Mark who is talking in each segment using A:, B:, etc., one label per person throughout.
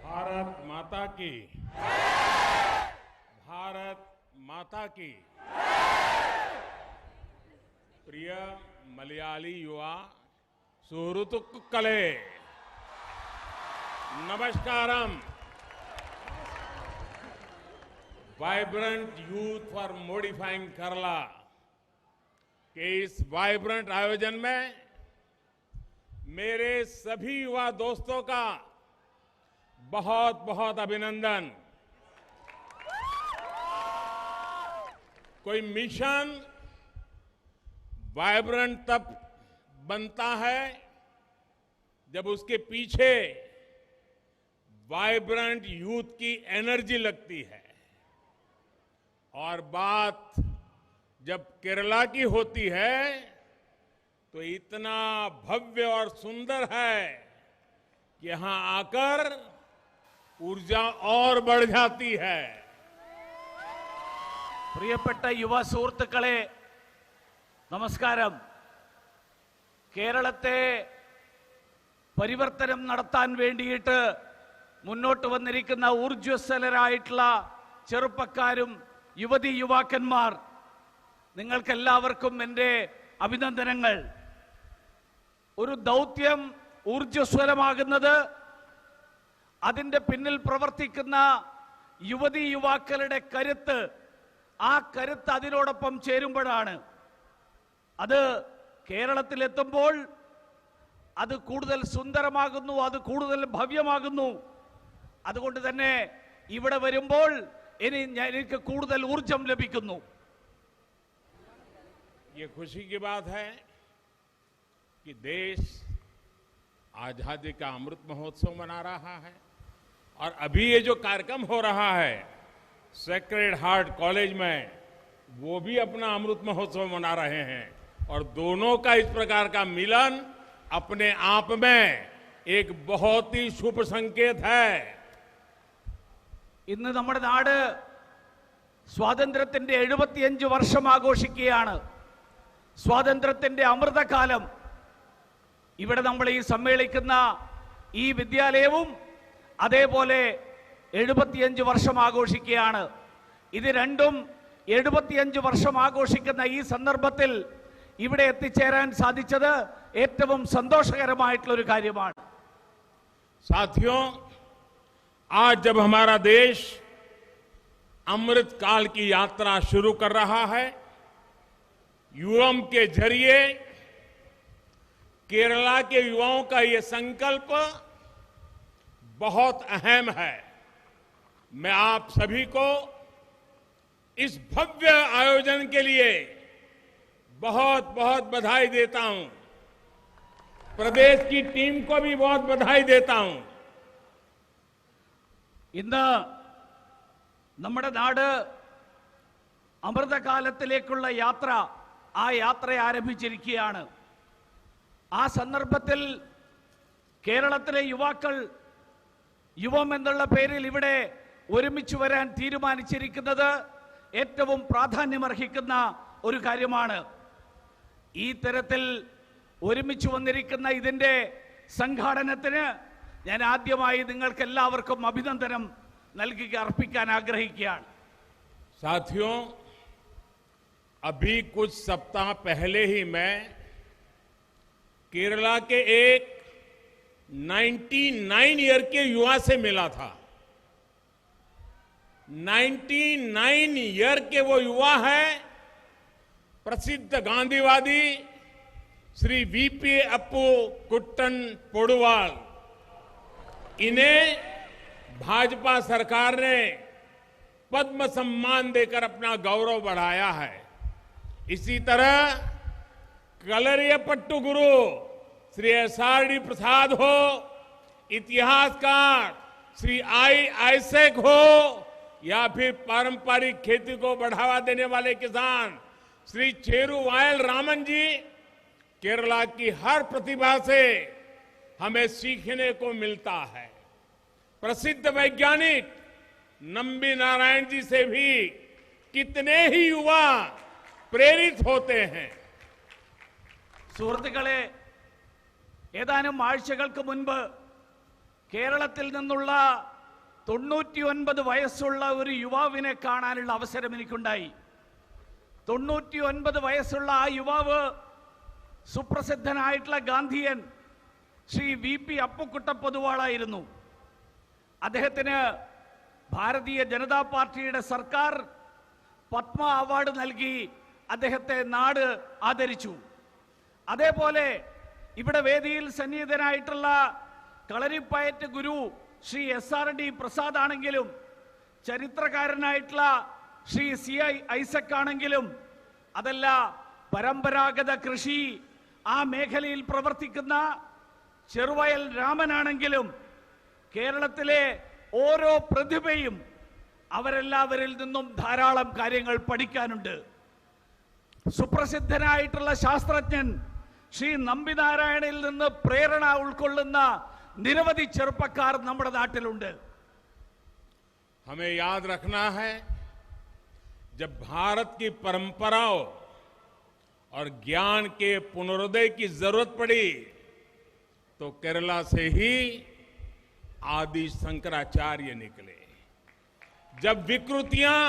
A: भारत माता की, भारत माता की। प्रिय मलयाली युवा सुहृतुक्कले, नमस्कारम। Vibrant youth for modifying Kerala के इस वाइब्रेंट आयोजन में मेरे सभी युवा दोस्तों का बहुत बहुत अभिनंदन। कोई मिशन वाइब्रेंट तब बनता है जब उसके पीछे वाइब्रेंट यूथ की एनर्जी लगती है। और बात जब केरला की होती है तो इतना भव्य और सुंदर है कि यहां आकर ऊर्जा और बढ़ जाती है।
B: പ്രിയപ്പെട്ട യുവ സുഹൃത്തുക്കളെ നമസ്കാരം. കേരളത്തെ പരിവർത്തനം നടത്താൻ വേണ്ടിയിട്ട് മുന്നോട്ട് വന്നിരിക്കുന്ന ഊർജ്ജസ്വലരായിട്ടുള്ള ചെറുപ്പക്കാരും യുവതി യുവാക്കന്മാർ, നിങ്ങൾക്കെല്ലാവർക്കും എൻ്റെ അഭിനന്ദനങ്ങൾ. ഒരു ദൗത്യം ഊർജ്ജസ്വലമാകുന്നത് അതിൻ്റെ പിന്നിൽ പ്രവർത്തിക്കുന്ന യുവതി യുവാക്കളുടെ കരുത്ത്, ആ കരുത്ത് അതിനോടൊപ്പം ചേരുമ്പോഴാണ്. അത് കേരളത്തിലെത്തുമ്പോൾ അത് കൂടുതൽ സുന്ദരമാകുന്നു, അത് കൂടുതൽ ഭവ്യമാകുന്നു. അതുകൊണ്ട് തന്നെ ഇവിടെ വരുമ്പോൾ എനിക്ക് കൂടുതൽ ഊർജം ലഭിക്കുന്നു.
A: ये खुशी की बात है कि देश आजादी का अमृत महोत्सव मना रहा है और अभी ये जो कार्यक्रम हो रहा है सेक्रेड हार्ट कॉलेज में, वो भी अपना अमृत महोत्सव मना रहे हैं। और दोनों का इस प्रकार का मिलन अपने आप में एक बहुत ही शुभ संकेत है।
B: ഇന്ന് നമ്മുടെ നാട് സ്വാതന്ത്ര്യത്തിന്റെ 75 വർഷം ആഘോഷിക്കുകയാണ്. സ്വാതന്ത്ര്യത്തിന്റെ അമൃതകാലം. ഇവിടെ നമ്മൾ ഈ സമ്മേളിക്കുന്ന ഈ വിദ്യാലയവും അതേപോലെ 75 വർഷം ആഘോഷിക്കുകയാണ്. ഇത് രണ്ടും 75 വർഷം ആഘോഷിക്കുന്ന ഈ സന്ദർഭത്തിൽ ഇവിടെ എത്തിച്ചേരാൻ സാധിച്ചത് ഏറ്റവും സന്തോഷകരമായിട്ടുള്ള ഒരു കാര്യമാണ്.
A: साथियों, आज जब हमारा देश अमृत काल की यात्रा शुरू कर रहा है, युवम के जरिए केरला के युवाओं का ये संकल्प बहुत अहम है। मैं आप सभी को इस भव्य आयोजन के लिए बहुत बहुत बधाई देता हूं। प्रदेश की टीम को भी बहुत बधाई देता हूं।
B: ഇന്ന് നമ്മുടെ നാട് അമൃതകാലത്തിലേക്കുള്ള യാത്ര, ആ യാത്ര ആരംഭിച്ചിരിക്കുകയാണ്. ആ സന്ദർഭത്തിൽ കേരളത്തിലെ യുവാക്കൾ യുവം എന്നുള്ള പേരിൽ ഇവിടെ ഒരുമിച്ച് വരാൻ തീരുമാനിച്ചിരിക്കുന്നത് ഏറ്റവും പ്രാധാന്യമർഹിക്കുന്ന ഒരു കാര്യമാണ്. ഈ തരത്തിൽ ഒരുമിച്ച് വന്നിരിക്കുന്ന ഇതിന്റെ സംഘാടനത്തിന് ഞാൻ ആദ്യമായി നിങ്ങൾക്ക് എല്ലാവർക്കും അഭിനന്ദനം अर्पिക്കാൻ ആഗ്രഹിക്കുകയാണ്.
A: साथियों, अभी कुछ सप्ताह पहले ही मैं केरला के एक 99 ईयर के युवा से मिला था। 99 ईयर के वो युवा है प्रसिद्ध गांधीवादी श्री वीपी अप्पू कुट्टन पोडुवाल। इन्हें भाजपा सरकार ने पद्म सम्मान देकर अपना गौरव बढ़ाया है। इसी तरह कलरियपट्टू गुरु श्री एसआरडी प्रसाद हो, इतिहासकार श्री आई आइसेक हो, या फिर पारंपरिक खेती को बढ़ावा देने वाले किसान श्री चेरू वायल रामन जी, केरला की हर प्रतिभा से हमें सीखने को मिलता है। प्रसिद्ध वैज्ञानिक नंबी नारायण जी से भी कितने ही युवा प्रेरित होते हैं।
B: സുഹൃത്തുക്കളെ, ഏതാനും ആഴ്ചകൾക്ക് മുൻപ് കേരളത്തിൽ നിന്നുള്ള 99 വയസ്സുള്ള ഒരു യുവാവിനെ കാണാനുള്ള അവസരം എനിക്കുണ്ടായി. 99 വയസ്സുള്ള ആ യുവാവ് സുപ്രസിദ്ധനായിട്ടുള്ള ഗാന്ധിയൻ ശ്രീ VP അപ്പുക്കുട്ട പൊതുവാളായിരുന്നു. അദ്ദേഹത്തിന് ഭാരതീയ ജനതാ പാർട്ടിയുടെ സർക്കാർ പത്മ അവാർഡ് നൽകി അദ്ദേഹത്തെ നാട് ആദരിച്ചു. അതേപോലെ ഇവിടെ വേദിയിൽ സന്നിഹിതനായിട്ടുള്ള കളരിപ്പയറ്റ് ഗുരു ശ്രീ SRD പ്രസാദ് ആണെങ്കിലും ചരിത്രകാരനായിട്ടുള്ള ശ്രീ CI ഐസക് ആണെങ്കിലും അതല്ല പരമ്പരാഗത കൃഷി ആ മേഖലയിൽ പ്രവർത്തിക്കുന്ന ചെറുവയൽ രാമനാണെങ്കിലും കേരളത്തിലെ ഓരോ പ്രതിഭയും അവരെല്ലാവരിൽ നിന്നും ധാരാളം കാര്യങ്ങൾ പഠിക്കാനുണ്ട്. സുപ്രസിദ്ധനായിട്ടുള്ള ശാസ്ത്രജ്ഞൻ ശ്രീ നമ്പിനാരായണനിൽ നിന്ന് പ്രേരണ ഉൾക്കൊള്ളുന്ന നിരവധി ചെറുപ്പക്കാർ നമ്മുടെ നാട്ടിലുണ്ട്.
A: हमें याद रखना है, जब भारत की परंपराओं और ज्ञान के पुनरोदय की जरूरत पड़ी तो केरला से ही आदि शंकराचार्य निकले. जब विकृतियां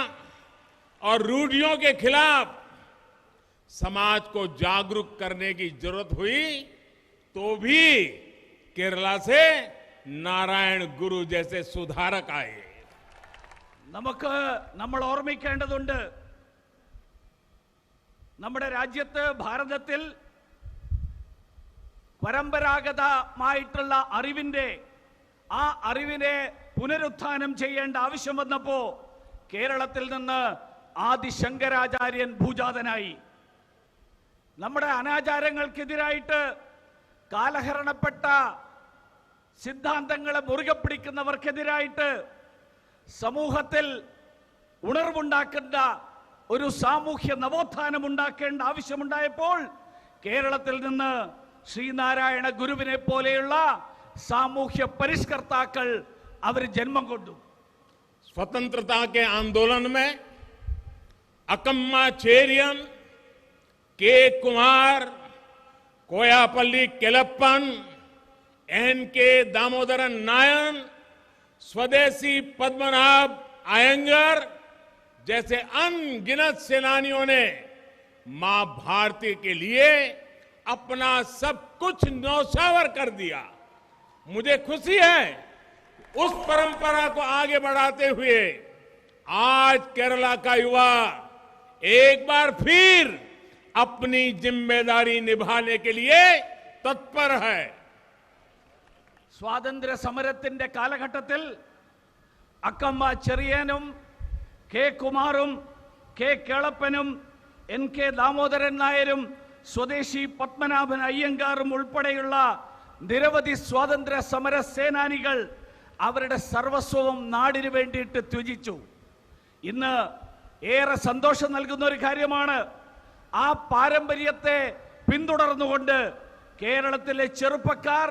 A: और रूढ़ियों के खिलाफ समाज को जागरूक करने की जरूरत हुई तो भी केरला से नारायण गुरु जैसे सुधारक आए.
B: നമുക്ക് നമ്മൾ ഓർമ്മിക്കേണ്ടതുണ്ട്, നമ്മുടെ രാജ്യത്ത് ഭാരതത്തിൽ പരമ്പരാഗതമായിട്ടുള്ള ആ അറിവിനെ പുനരുത്ഥാനം ചെയ്യേണ്ട ആവശ്യം വന്നപ്പോ കേരളത്തിൽ നിന്ന് ആദി ശങ്കരാചാര്യൻ ഭൂജാതനായി. നമ്മുടെ അനാചാരങ്ങൾക്കെതിരായിട്ട് കാലഹരണപ്പെട്ട സിദ്ധാന്തങ്ങളെ മുറുകെ പിടിക്കുന്നവർക്കെതിരായിട്ട് സമൂഹത്തിൽ ഉണർവുണ്ടാക്കേണ്ട ഒരു സാമൂഹ്യ നവോത്ഥാനം ഉണ്ടാക്കേണ്ട ആവശ്യമുണ്ടായപ്പോൾ കേരളത്തിൽ നിന്ന് ശ്രീനാരായണ ഗുരുവിനെ പോലെയുള്ള സാമൂഹ്യ പരിഷ്കർത്താക്കൾ അവർ ജന്മം കൊണ്ടു.
A: स्वतंत्रता के आंदोलन में अकम्मा चेरियन, के कुमार, कोयापल्ली केलप्पन, NK दामोदरन नायन, स्वदेशी पद्मनाभ अयंगर जैसे अनगिनत सेनानियों ने मां भारती के लिए अपना सब कुछ न्यौछावर कर दिया. मुझे खुशी है उस परंपरा को आगे बढ़ाते हुए आज केरला का युवा एक बार फिर अपनी जिम्मेदारी निभाने के लिए तत्पर है.
B: സ്വാതന്ത്ര്യ സമരത്തിന്റെ കാലഘട്ടത്തിൽ അക്കമ്മ ചെറിയനും കെ കുമാറും കെ കേളപ്പനും NK ദാമോദരൻ നായരും സ്വദേശി പത്മനാഭൻ അയ്യങ്കാറും ഉൾപ്പെടെയുള്ള നിരവധി സ്വാതന്ത്ര്യ സമര സേനാനികൾ അവരുടെ സർവസ്വവും നാടിനു വേണ്ടിയിട്ട് ത്യജിച്ചു. ഇന്ന് ഏറെ സന്തോഷം നൽകുന്ന ഒരു കാര്യമാണ്, ആ പാരമ്പര്യത്തെ പിന്തുടർന്നുകൊണ്ട് കേരളത്തിലെ ചെറുപ്പക്കാർ,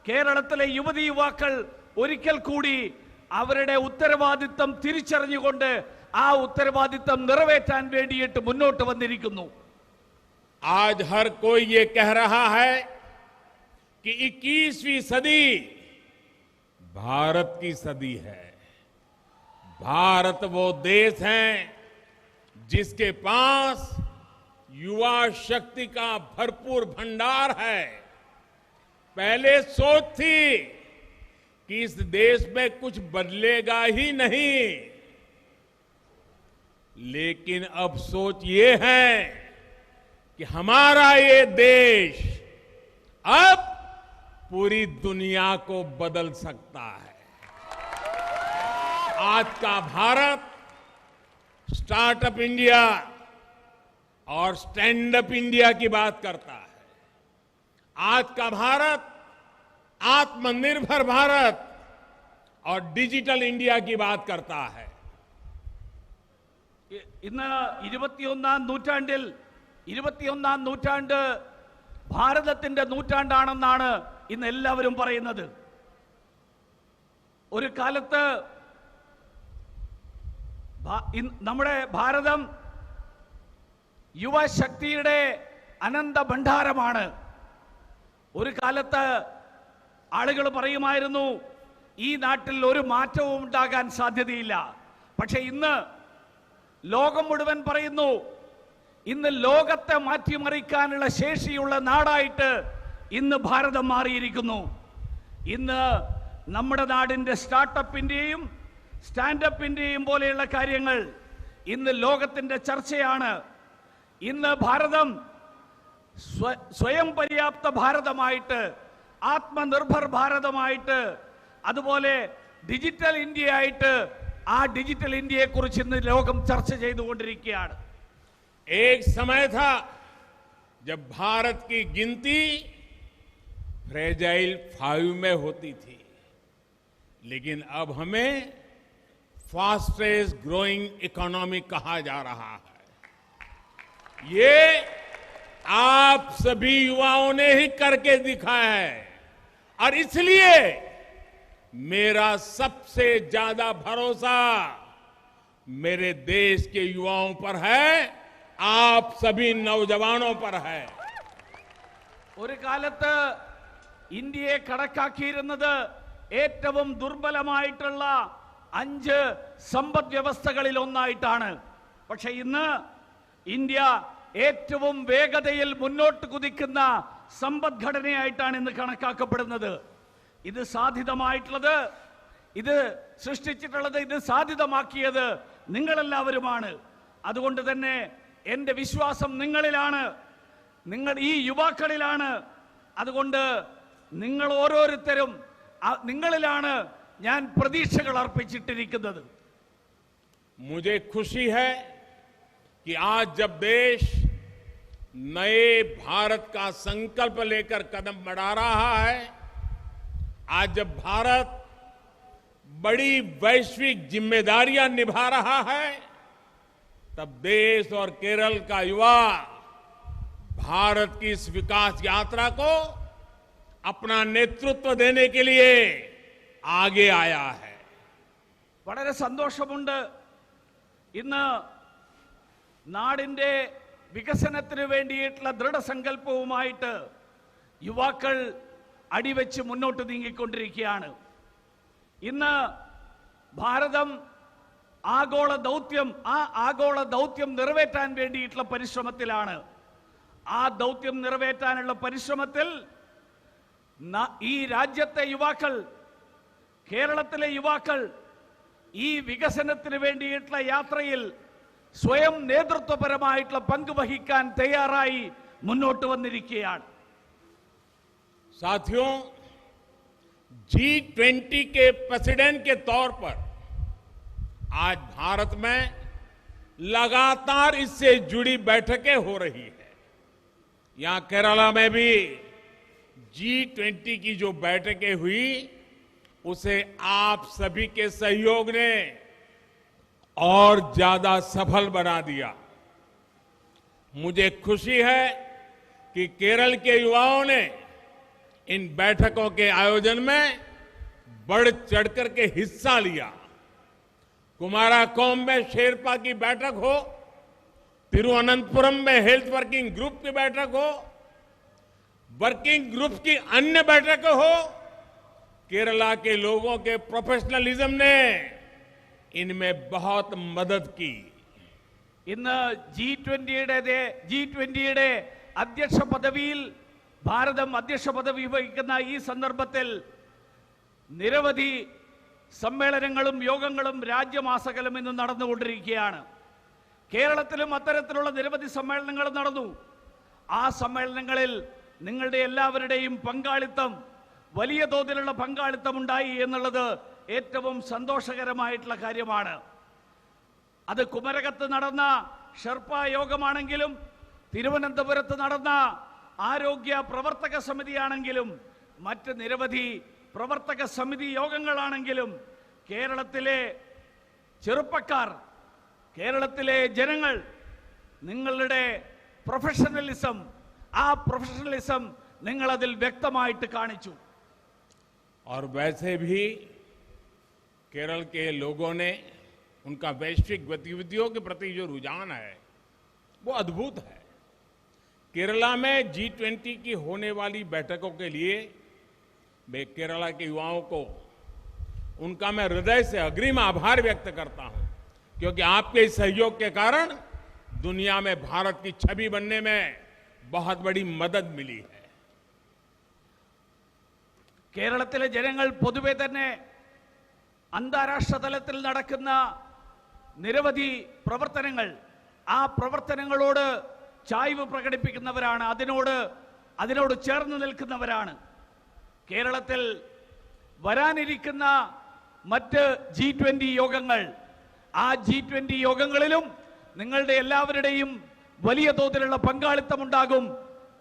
B: കേരളത്തിലെ യുവതി യുവാക്കൾ ഒരിക്കൽ കൂടി അവരുടെ ഉത്തരവാദിത്തം തിരിച്ചറിഞ്ഞുകൊണ്ട് ആ ഉത്തരവാദിത്തം നിറവേറ്റാൻ വേണ്ടിയിട്ട് മുന്നോട്ട് വന്നിരിക്കുന്നു.
A: आज हर कोई ये कह रहा है कि 21वीं सदी भारत की सदी है. भारत वो देश है जिसके पास युवा शक्ति का भरपूर भंडार है. पहले सोच थी कि इस देश में कुछ बदलेगा ही नहीं, लेकिन अब सोच ये है कि हमारा ये देश अब पूरी दुनिया को बदल सकता है. आज का भारत स्टार्टअप इंडिया और स्टैंड अप इंडिया की बात करता है. आज का भारत आत्मनिर्भर भारत और डिजिटल इंडिया की बात करता है.
B: ഇന്ന് 21ാം നൂറ്റാണ്ട് ഭാരതത്തിന്റെ നൂറ്റാണ്ടാണെന്നാണ് ഇന്ന് എല്ലാവരും പറയുന്നത്. ഒരു കാലത്ത് നമ്മുടെ ഭാരതം യുവശക്തിയുടെ അനന്ത ഭണ്ഡാരമാണ്. ഒരു കാലത്ത് ആളുകൾ പറയുമായിരുന്നു ഈ നാട്ടിൽ ഒരു മാറ്റവും ഉണ്ടാകാൻ സാധ്യതയില്ല. പക്ഷെ ഇന്ന് ലോകം മുഴുവൻ പറയുന്നു, ഇന്ന് ലോകത്തെ മാറ്റിമറിക്കാനുള്ള ശേഷിയുള്ള നാടായിട്ട് ഇന്ന് ഭാരതം മാറിയിരിക്കുന്നു. ഇന്ന് നമ്മുടെ നാടിന്റെ സ്റ്റാർട്ടപ്പിന്റെയും സ്റ്റാൻഡപ്പിന്റെയും പോലെയുള്ള കാര്യങ്ങൾ ഇന്ന് ലോകത്തിന്റെ ചർച്ചയാണ്. ഇന്ന് ഭാരതം സ്വയം പര്യാപ്ത ഭാരതമായിട്ട്, ആത്മനിർഭർ ഭാരതമായിട്ട്, അതുപോലെ ഡിജിറ്റൽ ഇന്ത്യ ആയിട്ട്, ആ ഡിജിറ്റൽ ഇന്ത്യയെ കുറിച്ച് ഇന്ന് ലോകം ചർച്ച ചെയ്തുകൊണ്ടിരിക്കുകയാണ്.
A: एक समय था जब भारत की गिनती फ्रेजाइल 5 में होती थी, लेकिन अब हमें फास्टेस्ट ग्रोइंग इकोनॉमी कहा जा रहा है. ये आप सभी युवाओं ने ही करके दिखाया है और इसलिए मेरा सबसे ज्यादा भरोसा मेरे देश के युवाओं पर है, आप सभी नौजवानों पर है.
B: ഒരു കാലത്ത് ഇന്ത്യയെ കണക്കാക്കിയിരുന്നത് ഏറ്റവും ദുർബലമായിട്ടുള്ള 5 സമ്പദ് വ്യവസ്ഥകളിൽ ഒന്നായിട്ടാണ്. പക്ഷെ ഇന്ന് ഇന്ത്യ ഏറ്റവും വേഗതയിൽ മുന്നോട്ട് കുതിക്കുന്ന സമ്പദ്ഘടനയായിട്ടാണ് ഇന്ന് കണക്കാക്കപ്പെടുന്നത്. ഇത് സാധ്യതമായിട്ടുള്ളത്, ഇത് സൃഷ്ടിച്ചിട്ടുള്ളത്, ഇത് സാധ്യതമാക്കിയത് നിങ്ങളെല്ലാവരുമാണ്. അതുകൊണ്ട് തന്നെ എന്റെ വിശ്വാസം നിങ്ങളിലാണ്, നിങ്ങൾ ഈ യുവാക്കളിലാണ്. അതുകൊണ്ട് നിങ്ങൾ ഓരോരുത്തരും നിങ്ങളിലാണ് ഞാൻ പ്രതീക്ഷകൾ അർപ്പിച്ചിട്ടിരിക്കുന്നത്.
A: मुझे खुशी है कि आज जब देश नए भारत का संकल्प लेकर कदम बढ़ा रहा है, आज जब भारत बड़ी वैश्विक जिम्मेदारियां निभा रहा है, तब देश और केरल का युवा भारत की इस विकास यात्रा को अपना नेतृत्व देने के लिए आगे आया है.
B: വളരെ സന്തോഷമുണ്ട്. ഇന്ന് നാടിന്റെ വികസനത്തിന് വേണ്ടിയിട്ടുള്ള ദൃഢസങ്കല്പവുമായിട്ട് യുവാക്കൾ അടിവെച്ച് മുന്നോട്ട് നീങ്ങിക്കൊണ്ടിരിക്കുകയാണ്. ഇന്ന് ഭാരതം ആഗോള ദൗത്യം നിറവേറ്റാൻ വേണ്ടിയിട്ടുള്ള പരിശ്രമത്തിലാണ്. ആ ദൗത്യം നിറവേറ്റാനുള്ള പരിശ്രമത്തിൽ ഈ രാജ്യത്തെ യുവാക്കൾ, കേരളത്തിലെ യുവാക്കൾ ഈ വികസനത്തിന് വേണ്ടിയിട്ടുള്ള യാത്രയിൽ സ്വയം നേതൃത്വപരമായിട്ടുള്ള പങ്ക് വഹിക്കാൻ തയ്യാറായി മുന്നോട്ട് വന്നിരിക്കുകയാണ്.
A: साथियों, G20 के प्रेसिडेंट के तौर पर आज भारत में लगातार इससे जुड़ी बैठकें हो रही है. यहां केरला में भी G20 की जो बैठकें हुई, उसे आप सभी के सहयोग ने और ज्यादा सफल बना दिया. मुझे खुशी है कि केरल के युवाओं ने इन बैठकों के आयोजन में बढ़ चढ़कर के हिस्सा लिया. कुमाराकोम में शेरपा की बैठक हो, तिरुवनंतपुरम में हेल्थ वर्किंग ग्रुप की बैठक हो, वर्किंग ग्रुप की अन्य बैठकें हो, केरला के लोगों के प्रोफेशनलिज्म ने इनमें बहुत मदद की.
B: ഇന്ന് G20യുടെ അധ്യക്ഷ പദവിയിൽ ഭാരതം അധ്യക്ഷ പദവി വഹിക്കുന്ന ഈ സന്ദർഭത്തിൽ നിരവധി സമ്മേളനങ്ങളും യോഗങ്ങളും രാജ്യമാസകലം ഇന്ന് നടന്നുകൊണ്ടിരിക്കുകയാണ്. കേരളത്തിലും അത്തരത്തിലുള്ള നിരവധി സമ്മേളനങ്ങൾ നടന്നു. ആ സമ്മേളനങ്ങളിൽ നിങ്ങളുടെ എല്ലാവരുടെയും പങ്കാളിത്തം, വലിയ തോതിലുള്ള പങ്കാളിത്തം ഉണ്ടായി എന്നുള്ളത് ഏറ്റവും സന്തോഷകരമായിട്ടുള്ള കാര്യമാണ്. അത് കുമരകത്ത് നടന്ന ഷെർപ്പ യോഗമാണെങ്കിലും, തിരുവനന്തപുരത്ത് നടന്ന ആരോഗ്യ പ്രവർത്തക സമിതിയാണെങ്കിലും, മറ്റ് നിരവധി പ്രവർത്തക സമിതി യോഗങ്ങളാണെങ്കിലും, കേരളത്തിലെ ചെറുപ്പക്കാർ, കേരളത്തിലെ ജനങ്ങൾ നിങ്ങളുടെ പ്രൊഫഷണലിസം, ആ പ്രൊഫഷണലിസം നിങ്ങൾ അതിൽ വ്യക്തമായിട്ട് കാണിച്ചു.
A: और वैसे भी केरल के लोगों ने, उनका वैश्विक गतिविधियों के प्रति जो रुझान है वो अद्भुत है. केरला में G20 की होने वाली बैठकों के लिए मैं केरला के युवाओं को उनका मैं हृदय से अग्रिम आभार व्यक्त करता हूं, क्योंकि आपके इस सहयोग के कारण दुनिया में भारत की छवि बनने में बहुत बड़ी मदद मिली है।
B: കേരളത്തിലെ ജനങ്ങൾ പൊതുവെ തന്നെ അന്താരാഷ്ട്ര തലത്തിൽ നടക്കുന്ന നിരവധി പ്രവർത്തനങ്ങൾ, ആ പ്രവർത്തനങ്ങളോട് ചായ്വ് പ്രകടിപ്പിക്കുന്നവരാണ്, അതിനോട് ചേർന്ന് നിൽക്കുന്നവരാണ്. കേരളത്തിൽ വരാനിരിക്കുന്ന മറ്റ് G20 യോഗങ്ങൾ, ആ G20 യോഗങ്ങളിലും നിങ്ങളുടെ എല്ലാവരുടെയും വലിയ തോതിലുള്ള പങ്കാളിത്തം ഉണ്ടാകും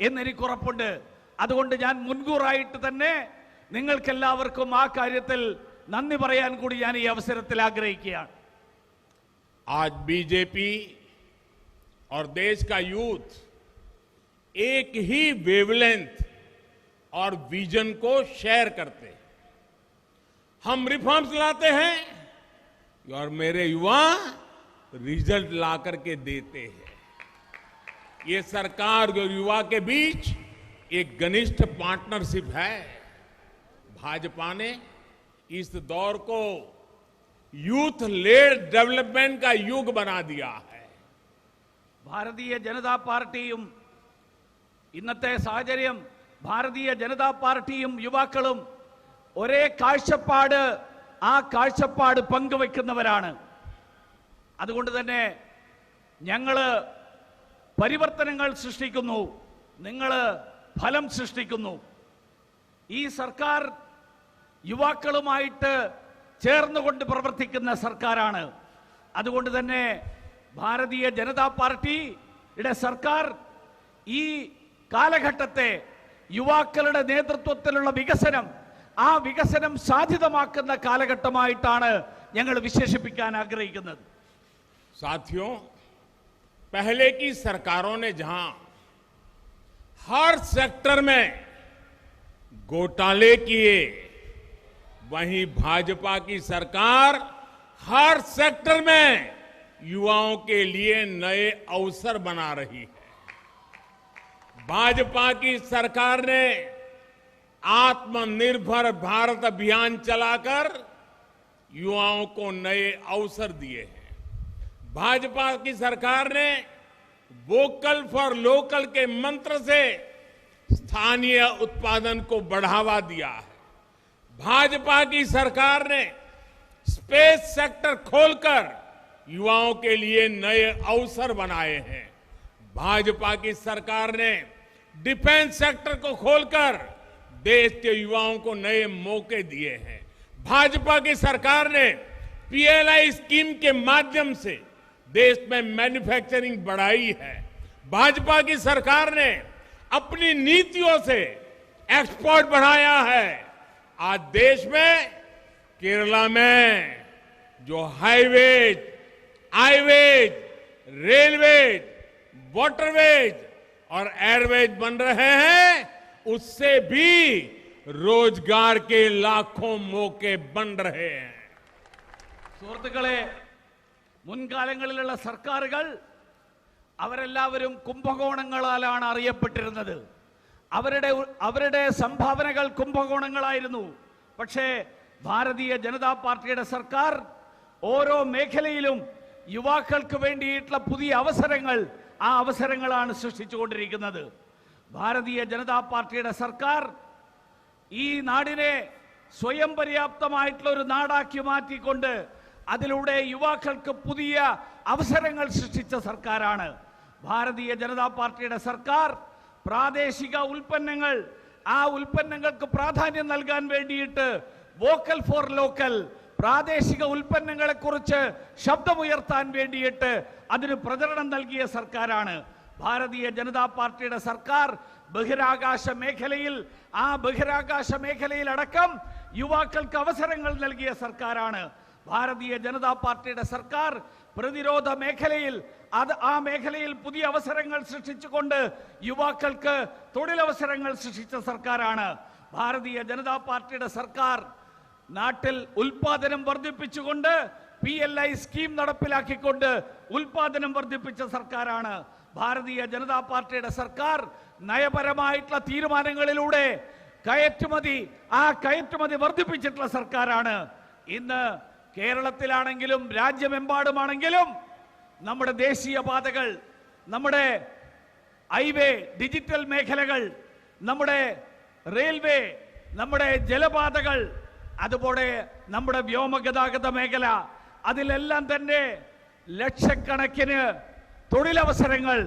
B: എന്നെനിക്ക് ഉറപ്പുണ്ട്. അതുകൊണ്ട് ഞാൻ മുൻകൂറായിട്ട് തന്നെ നിങ്ങൾക്കെല്ലാവർക്കും ആ കാര്യത്തിൽ നന്ദി പറയാൻ കൂടി ഞാൻ ഈ അവസരത്തിൽ ആഗ്രഹിക്കുകയാണ്.
A: आज बीजेपी और देश का यूथ एक ही वेवलेंथ और विजन को शेयर करते हैं। हम रिफॉर्म्स लाते हैं और मेरे युवा रिजल्ट ला करके देते हैं। ये सरकार और युवा के बीच एक घनिष्ठ पार्टनरशिप है। भाजपा ने इस दौर को യൂത്ത് ലേഡ് ഡെവലപ്മെന്റ് का युग बना दिया है.
B: ഭാരതീയ ജനതാ പാർട്ടിയും ഇന്നത്തെ സാഹചര്യം, ഭാരതീയ ജനതാ പാർട്ടിയും യുവാക്കളും ഒരേ കാഴ്ചപ്പാട്, ആ കാഴ്ചപ്പാട് പങ്കുവെക്കുന്നവരാണ്. അതുകൊണ്ട് തന്നെ ഞങ്ങള് പരിവർത്തനങ്ങൾ സൃഷ്ടിക്കുന്നു, നിങ്ങള് ഫലം സൃഷ്ടിക്കുന്നു. ഈ സർക്കാർ യുവാക്കളുമായിട്ട് ചേർന്നുകൊണ്ട് പ്രവർത്തിക്കുന്ന സർക്കാരാണ്. അതുകൊണ്ട് തന്നെ ഭാരതീയ ജനതാ പാർട്ടിയുടെ സർക്കാർ ഈ കാലഘട്ടത്തെ യുവാക്കളുടെ നേതൃത്വത്തിലുള്ള വികസനം, ആ വികസനം സാധ്യതമാക്കുന്ന കാലഘട്ടമായിട്ടാണ് ഞങ്ങൾ വിശേഷിപ്പിക്കാൻ ആഗ്രഹിക്കുന്നത്.
A: साथियों, पहले की सरकारों ने जहां हर सेक्टर में घोटाले किए, वहीं भाजपा की सरकार हर सेक्टर में युवाओं के लिए नए अवसर बना रही है. भाजपा की सरकार ने आत्मनिर्भर भारत अभियान चलाकर युवाओं को नए अवसर दिए हैं. भाजपा की सरकार ने वोकल फॉर लोकल के मंत्र से स्थानीय उत्पादन को बढ़ावा दिया है. भाजपा की सरकार ने स्पेस सेक्टर खोलकर युवाओं के लिए नए अवसर बनाए हैं. भाजपा की सरकार ने डिफेंस सेक्टर को खोलकर देश के युवाओं को नए मौके दिए हैं. भाजपा की सरकार ने PLI स्कीम के माध्यम से देश में मैन्युफैक्चरिंग बढ़ाई है. भाजपा की सरकार ने अपनी नीतियों से एक्सपोर्ट बढ़ाया है. आज देश में केरला में जो हाईवेज, हाईवेज, रेलवेज, वाटरवेज और एयरवेज बन रहे हैं, उससे भी रोजगार के लाखों मौके बन रहे हैं.
B: സുഹൃത്തുക്കളെ, മുൻകാലങ്ങളിലുള്ള സർക്കാരുകൾ അവരെല്ലാവരും കുംഭകോണങ്ങളാലാണ് അറിയപ്പെട്ടിരുന്നത്. അവരുടെ സംഭാവനകൾ കുംഭകോണങ്ങളായിരുന്നു. പക്ഷേ ഭാരതീയ ജനതാ പാർട്ടിയുടെ സർക്കാർ ഓരോ മേഖലയിലും യുവാക്കൾക്ക് വേണ്ടിയിട്ടുള്ള പുതിയ അവസരങ്ങൾ, ആ അവസരങ്ങളാണ് സൃഷ്ടിച്ചുകൊണ്ടിരിക്കുന്നത്. ഭാരതീയ ജനതാ പാർട്ടിയുടെ സർക്കാർ ഈ നാടിനെ സ്വയം പര്യാപ്തമായിട്ടുള്ള ഒരു നാടാക്കി മാറ്റിക്കൊണ്ട് അതിലൂടെ യുവാക്കൾക്ക് പുതിയ അവസരങ്ങൾ സൃഷ്ടിച്ച സർക്കാരാണ്. ഭാരതീയ ജനതാ പാർട്ടിയുടെ സർക്കാർ പ്രാദേശിക ഉൽപ്പന്നങ്ങൾ, ആ ഉൽപ്പന്നങ്ങൾക്ക് പ്രാധാന്യം നൽകാൻ വേണ്ടിയിട്ട് വോക്കൽ ഫോർ ലോക്കൽ, പ്രാദേശിക ഉൽപ്പന്നങ്ങളെ കുറിച്ച് ശബ്ദമുയർത്താൻ വേണ്ടിയിട്ട് അതിന് പ്രചരണം നൽകിയ സർക്കാരാണ്. ഭാരതീയ ജനതാ പാർട്ടിയുടെ സർക്കാർ ബഹിരാകാശ മേഖലയിൽ, ആ ബഹിരാകാശ മേഖലയിൽ അടക്കം യുവാക്കൾക്ക് അവസരങ്ങൾ നൽകിയ സർക്കാരാണ്. ഭാരതീയ ജനതാ പാർട്ടിയുടെ സർക്കാർ പ്രതിരോധ മേഖലയിൽ, ആ മേഖലയിൽ പുതിയ അവസരങ്ങൾ സൃഷ്ടിച്ചുകൊണ്ട് യുവാക്കൾക്ക് തൊഴിലവസരങ്ങൾ സൃഷ്ടിച്ച സർക്കാരാണ്. ഭാരതീയ ജനതാ പാർട്ടിയുടെ സർക്കാർ നാട്ടിൽ ഉൽപാദനം വർദ്ധിപ്പിച്ചുകൊണ്ട് PLI സ്കീം നടപ്പിലാക്കിക്കൊണ്ട് ഉൽപാദനം വർദ്ധിപ്പിച്ച സർക്കാരാണ്. ഭാരതീയ ജനതാ പാർട്ടിയുടെ സർക്കാർ നയപരമായിട്ടുള്ള തീരുമാനങ്ങളിലൂടെ കയറ്റുമതി വർദ്ധിപ്പിച്ചിട്ടുള്ള സർക്കാരാണ്. ഇന്ന് കേരളത്തിലാണെങ്കിലും രാജ്യമെമ്പാടുമാണെങ്കിലും നമ്മുടെ ദേശീയപാതകൾ, നമ്മുടെ ഹൈവേ, ഡിജിറ്റൽ മേഖലകൾ, നമ്മുടെ റെയിൽവേ, നമ്മുടെ ജലപാതകൾ, അതുപോലെ നമ്മുടെ വ്യോമഗതാഗത മേഖല, അതിലെല്ലാം തന്നെ ലക്ഷക്കണക്കിന് തൊഴിലവസരങ്ങൾ,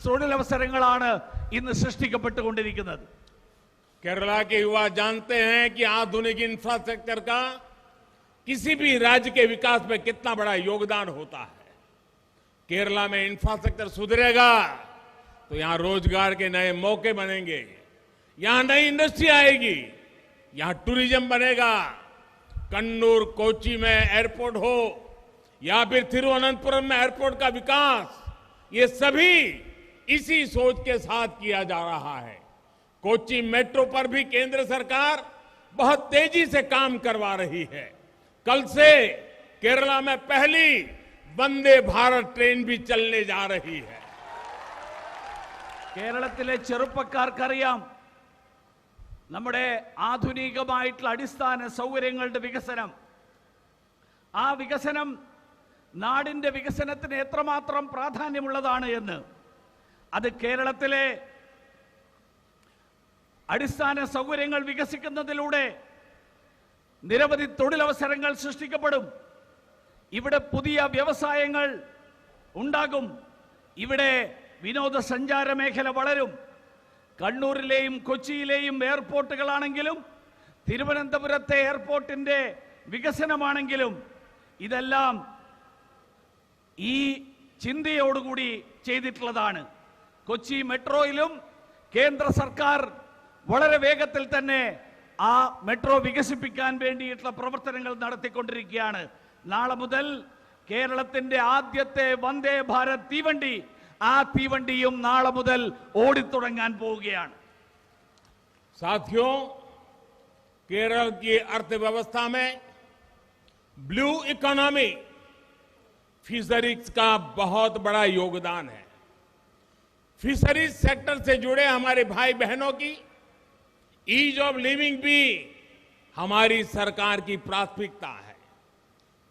B: തൊഴിലവസരങ്ങളാണ് ഇന്ന് സൃഷ്ടിക്കപ്പെട്ടുകൊണ്ടിരിക്കുന്നത്.
A: केरला के युवा जानते हैं कि आधुनिक इंफ्रास्ट्रक्चर का किसी भी राज्य के विकास में कितना बड़ा योगदान होता है। केरला में इंफ्रास्ट्रक्चर सुधरेगा तो यहां रोजगार के नए मौके बनेंगे, यहां नई इंडस्ट्री आएगी, यहां टूरिज्म बनेगा। कन्नूर, कोच्चि में एयरपोर्ट हो या फिर तिरुवनंतपुरम में एयरपोर्ट का विकास, ये सभी इसी सोच के साथ किया जा रहा है। कोच्चि मेट्रो पर भी केंद्र सरकार बहुत तेजी से काम करवा रही है। कल से केरला में पहली वंदे भारत ट्रेन भी चलने जा रही है।
B: കേരളത്തിലെ ചെറുപ്പക്കാർക്കറിയാം നമ്മുടെ ആധുനികമായിട്ടുള്ള അടിസ്ഥാന സൗകര്യങ്ങളുടെ വികസനം, ആ വികസനം നാടിന്റെ വികസനത്തിന് എത്രമാത്രം പ്രാധാന്യമുള്ളതാണ് എന്ന്. അത് കേരളത്തിലെ അടിസ്ഥാന സൗകര്യങ്ങൾ വികസിക്കുന്നതിലൂടെ നിരവധി തൊഴിലവസരങ്ങൾ സൃഷ്ടിക്കപ്പെടും. ഇവിടെ പുതിയ വ്യവസായങ്ങൾ ഉണ്ടാകും. ഇവിടെ വിനോദസഞ്ചാര മേഖല വളരും. കണ്ണൂരിലെയും കൊച്ചിയിലെയും എയർപോർട്ടുകളാണെങ്കിലും തിരുവനന്തപുരത്തെ എയർപോർട്ടിന്റെ വികസനമാണെങ്കിലും ഇതെല്ലാം ഈ ചിന്തയോടുകൂടി ചെയ്തിട്ടുള്ളതാണ്. കൊച്ചി മെട്രോയിലും കേന്ദ്ര സർക്കാർ വളരെ വേഗത്തിൽ തന്നെ ആ മെട്രോ വികസിപ്പിക്കാൻ വേണ്ടിയിട്ടുള്ള പ്രവർത്തനങ്ങൾ നടത്തിക്കൊണ്ടിരിക്കുകയാണ്. നാളെ മുതൽ കേരളത്തിന്റെ ആദ്യത്തെ വന്ദേ ഭാരത് തീവണ്ടി, ആ തീവണ്ടിയും നാളെ മുതൽ ഓടിത്തുടങ്ങാൻ പോവുകയാണ്.
A: साथियों, केरल की अर्थव्यवस्था में ब्लू इकोनॉमी, फिशरीज का बहुत बड़ा योगदान है। फिशरीज सेक्टर से जुड़े हमारे भाई बहनों की ईज ऑफ लिविंग भी हमारी सरकार की प्राथमिकता है।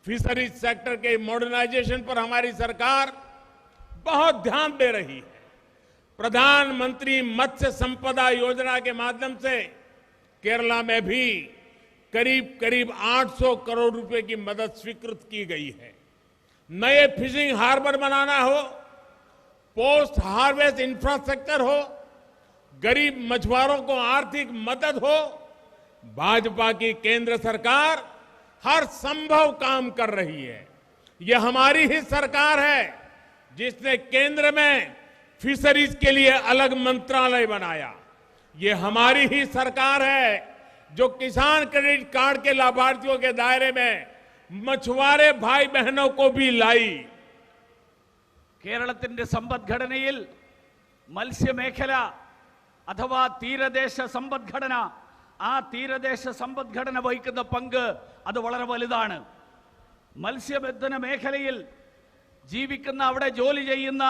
A: फिशरीज सेक्टर के मॉडर्नाइजेशन पर हमारी सरकार बहुत ध्यान दे रही है। प्रधानमंत्री मत्स्य संपदा योजना के माध्यम से केरला में भी करीब करीब 800 करोड़ रुपए की मदद स्वीकृत की गई है। नए फिशिंग हार्बर बनाना हो, पोस्ट हार्वेस्ट इंफ्रास्ट्रक्चर हो, गरीब मछुआरों को आर्थिक मदद हो, भाजपा की केंद्र सरकार हर संभव काम कर रही है। यह हमारी ही सरकार है जिसने केंद्र में फिशरीज के लिए अलग मंत्रालय बनाया। ये हमारी ही सरकार है जो किसान क्रेडिट कार्ड के लाभार्थियों के दायरे में मछुआरे भाई बहनों को भी लाई।
B: കേരളത്തിന്റെ സമ്പദ്ഘടനയിൽ മത്സ്യമേഖല അഥവാ തീരദേശ സമ്പദ്ഘടന, ആ തീരദേശ സമ്പദ്ഘടന വഹിക്കുന്ന പങ്ക് അത് വളരെ വലുതാണ്. മത്സ്യബന്ധന മേഖലയിൽ ജീവിക്കുന്ന, അവിടെ ജോലി ചെയ്യുന്ന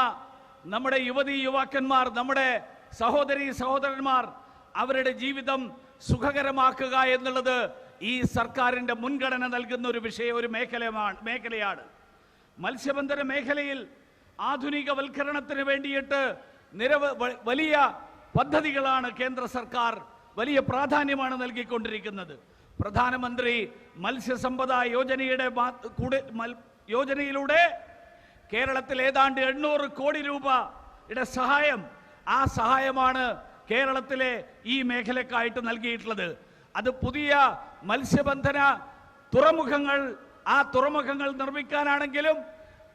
B: നമ്മുടെ യുവതീ യുവാക്കന്മാർ, നമ്മുടെ സഹോദരീ സഹോദരന്മാർ, അവരുടെ ജീവിതം സുഖകരമാക്കുക എന്നുള്ളത് ഈ സർക്കാരിന്റെ മുൻഗണന നൽകുന്ന ഒരു മേഖലയാണ്. മത്സ്യബന്ധന മേഖലയിൽ ആധുനികവൽക്കരണത്തിന് വേണ്ടിയിട്ട് വലിയ പദ്ധതികളാണ് കേന്ദ്ര സർക്കാർ, വലിയ പ്രാധാന്യമാണ് നൽകിക്കൊണ്ടിരിക്കുന്നത്. പ്രധാനമന്ത്രി മത്സ്യസമ്പദ യോജനയിലൂടെ കേരളത്തിൽ ഏതാണ്ട് 800 കോടി രൂപയുടെ സഹായം, ആ സഹായമാണ് കേരളത്തിലെ ഈ മേഖലക്കായിട്ട് നൽകിയിട്ടുള്ളത്. അത് പുതിയ മത്സ്യബന്ധന തുറമുഖങ്ങൾ, ആ തുറമുഖങ്ങൾ നിർമ്മിക്കാനാണെങ്കിലും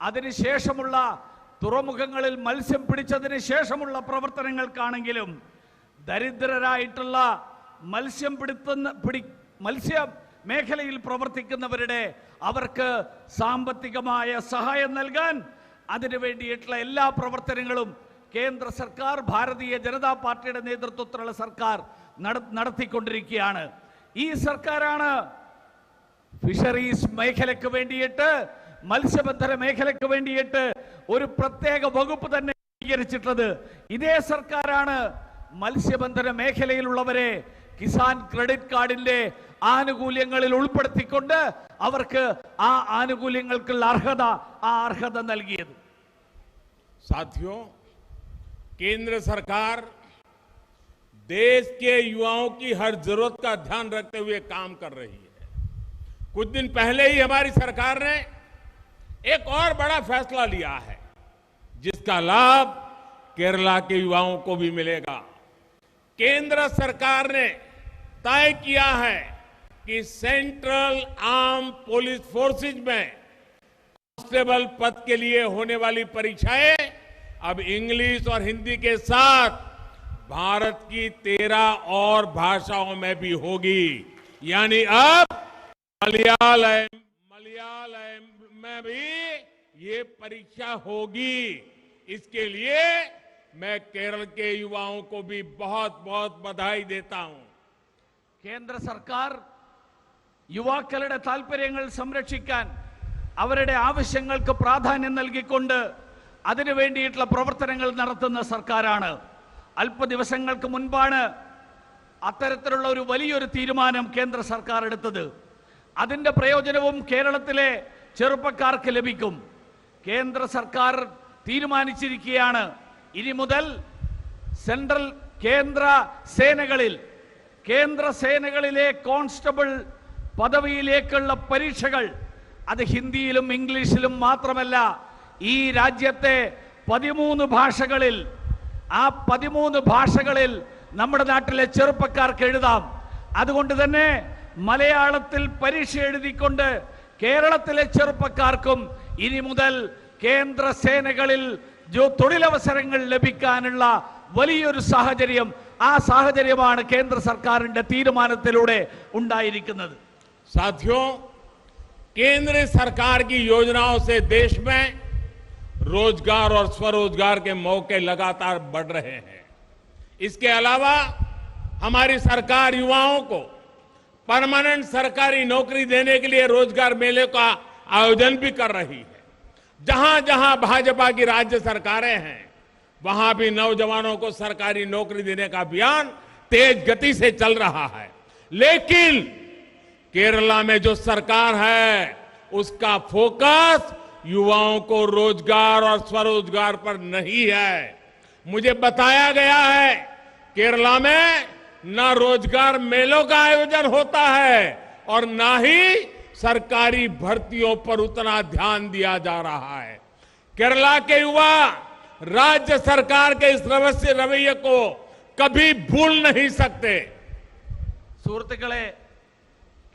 B: അതിനുശേഷമുള്ള തുറമുഖങ്ങളിൽ മത്സ്യം പിടിച്ചതിന് ശേഷമുള്ള പ്രവർത്തനങ്ങൾക്കാണെങ്കിലും ദരിദ്രരായിട്ടുള്ള മത്സ്യ മേഖലയിൽ പ്രവർത്തിക്കുന്നവരുടെ അവർക്ക് സാമ്പത്തികമായ സഹായം നൽകാൻ അതിനു വേണ്ടിയിട്ടുള്ള എല്ലാ പ്രവർത്തനങ്ങളും കേന്ദ്ര സർക്കാർ, ഭാരതീയ ജനതാ പാർട്ടിയുടെ നേതൃത്വത്തിലുള്ള സർക്കാർ നടത്തിക്കൊണ്ടിരിക്കുകയാണ്. ഈ സർക്കാരാണ് ഫിഷറീസ് മേഖലയ്ക്ക് വേണ്ടിയിട്ട്, മത്സ്യബന്ധന മേഖലയ്ക്ക് വേണ്ടിയിട്ട് ഒരു പ്രത്യേക വകുപ്പ് തന്നെ സ്വീകരിച്ചിട്ടുള്ളത്. ഇതേ സർക്കാരാണ് മത്സ്യബന്ധന മേഖലയിലുള്ളവരെ കിസാൻ ക്രെഡിറ്റ് കാർഡിന്റെ ആനുകൂല്യങ്ങളിൽ ഉൾപ്പെടുത്തിക്കൊണ്ട് അവർക്ക് ആ ആനുകൂല്യങ്ങൾക്കുള്ള അർഹത നൽകിയത്.
A: साथियों, केंद्र सरकार देश के युवाओं की हर जरूरत का ध्यान रखते हुए काम कर रही है. कुछ दिन पहले ही हमारी सरकार ने एक और बड़ा फैसला लिया है, जिसका लाभ केरला के युवाओं को भी मिलेगा. केंद्र सरकार ने तय किया है कि सेंट्रल आर्म पुलिस फोर्सेज में कांस्टेबल पद के लिए होने वाली परीक्षाएं अब इंग्लिश और हिंदी के साथ भारत की 13 और भाषाओं में भी होगी. यानी अब मलयालम में भी ये परीक्षा होगी. इसके लिए मैं केरल के युवाओं को भी बहुत बहुत बधाई देता हूं.
B: കേന്ദ്ര സർക്കാർ യുവാക്കളുടെ താൽപര്യങ്ങൾ സംരക്ഷിക്കാൻ അവരുടെ ആവശ്യങ്ങൾക്ക് പ്രാധാന്യം നൽകിക്കൊണ്ട് അതിനു വേണ്ടിയിട്ടുള്ള പ്രവർത്തനങ്ങൾ നടത്തുന്ന സർക്കാരാണ്. അല്പ ദിവസങ്ങൾക്ക് മുൻപാണ് അത്തരത്തിലുള്ള ഒരു വലിയൊരു തീരുമാനം കേന്ദ്ര സർക്കാർ എടുത്തത്. അതിന്റെ പ്രയോജനവും കേരളത്തിലെ ചെറുപ്പക്കാർക്ക് ലഭിക്കും. കേന്ദ്ര സർക്കാർ തീരുമാനിച്ചിരിക്കുകയാണ് ഇനി മുതൽ കേന്ദ്ര സേനകളിലെ കോൺസ്റ്റബിൾ പദവിയിലേക്കുള്ള പരീക്ഷകൾ അത് ഹിന്ദിയിലും ഇംഗ്ലീഷിലും മാത്രമല്ല, ഈ രാജ്യത്തെ 13 ഭാഷകളിൽ, ആ 13 ഭാഷകളിൽ നമ്മുടെ നാട്ടിലെ ചെറുപ്പക്കാർക്ക് എഴുതാം. അതുകൊണ്ട് തന്നെ മലയാളത്തിൽ പരീക്ഷ എഴുതിക്കൊണ്ട് കേരളത്തിലെ ചെറുപ്പക്കാർക്കും ഇനി മുതൽ കേന്ദ്ര സേനകളിൽ തൊഴിലവസരങ്ങൾ ലഭിക്കാനുള്ള വലിയൊരു സാഹചര്യം, ആ സാഹചര്യമാണ് കേന്ദ്ര സർക്കാരിന്റെ തീരുമാനത്തിലൂടെ ഉണ്ടായിരിക്കുന്നത്.
A: साथियों, केंद्र सरकार की योजनाओं से देश में रोजगार और स्वरोजगार के मौके लगातार बढ़ रहे हैं. इसके अलावा हमारी सरकार युवाओं को परमानेंट सरकारी नौकरी देने के लिए रोजगार मेले का आयोजन भी कर रही है. जहां जहां भाजपा की राज्य सरकारें हैं, वहां भी नौजवानों को सरकारी नौकरी देने का अभियान तेज गति से चल रहा है. लेकिन केरला में जो सरकार है उसका फोकस युवाओं को रोजगार और स्वरोजगार पर नहीं है. मुझे बताया गया है केरला में न रोजगार मेलों का आयोजन होता है और न ही सरकारी भर्तियों पर उतना ध्यान दिया जा रहा है. केरला के युवा राज्य सरकार के इस रवैये को कभी भूल नहीं सकते.
B: സുഹൃത്തുക്കളെ,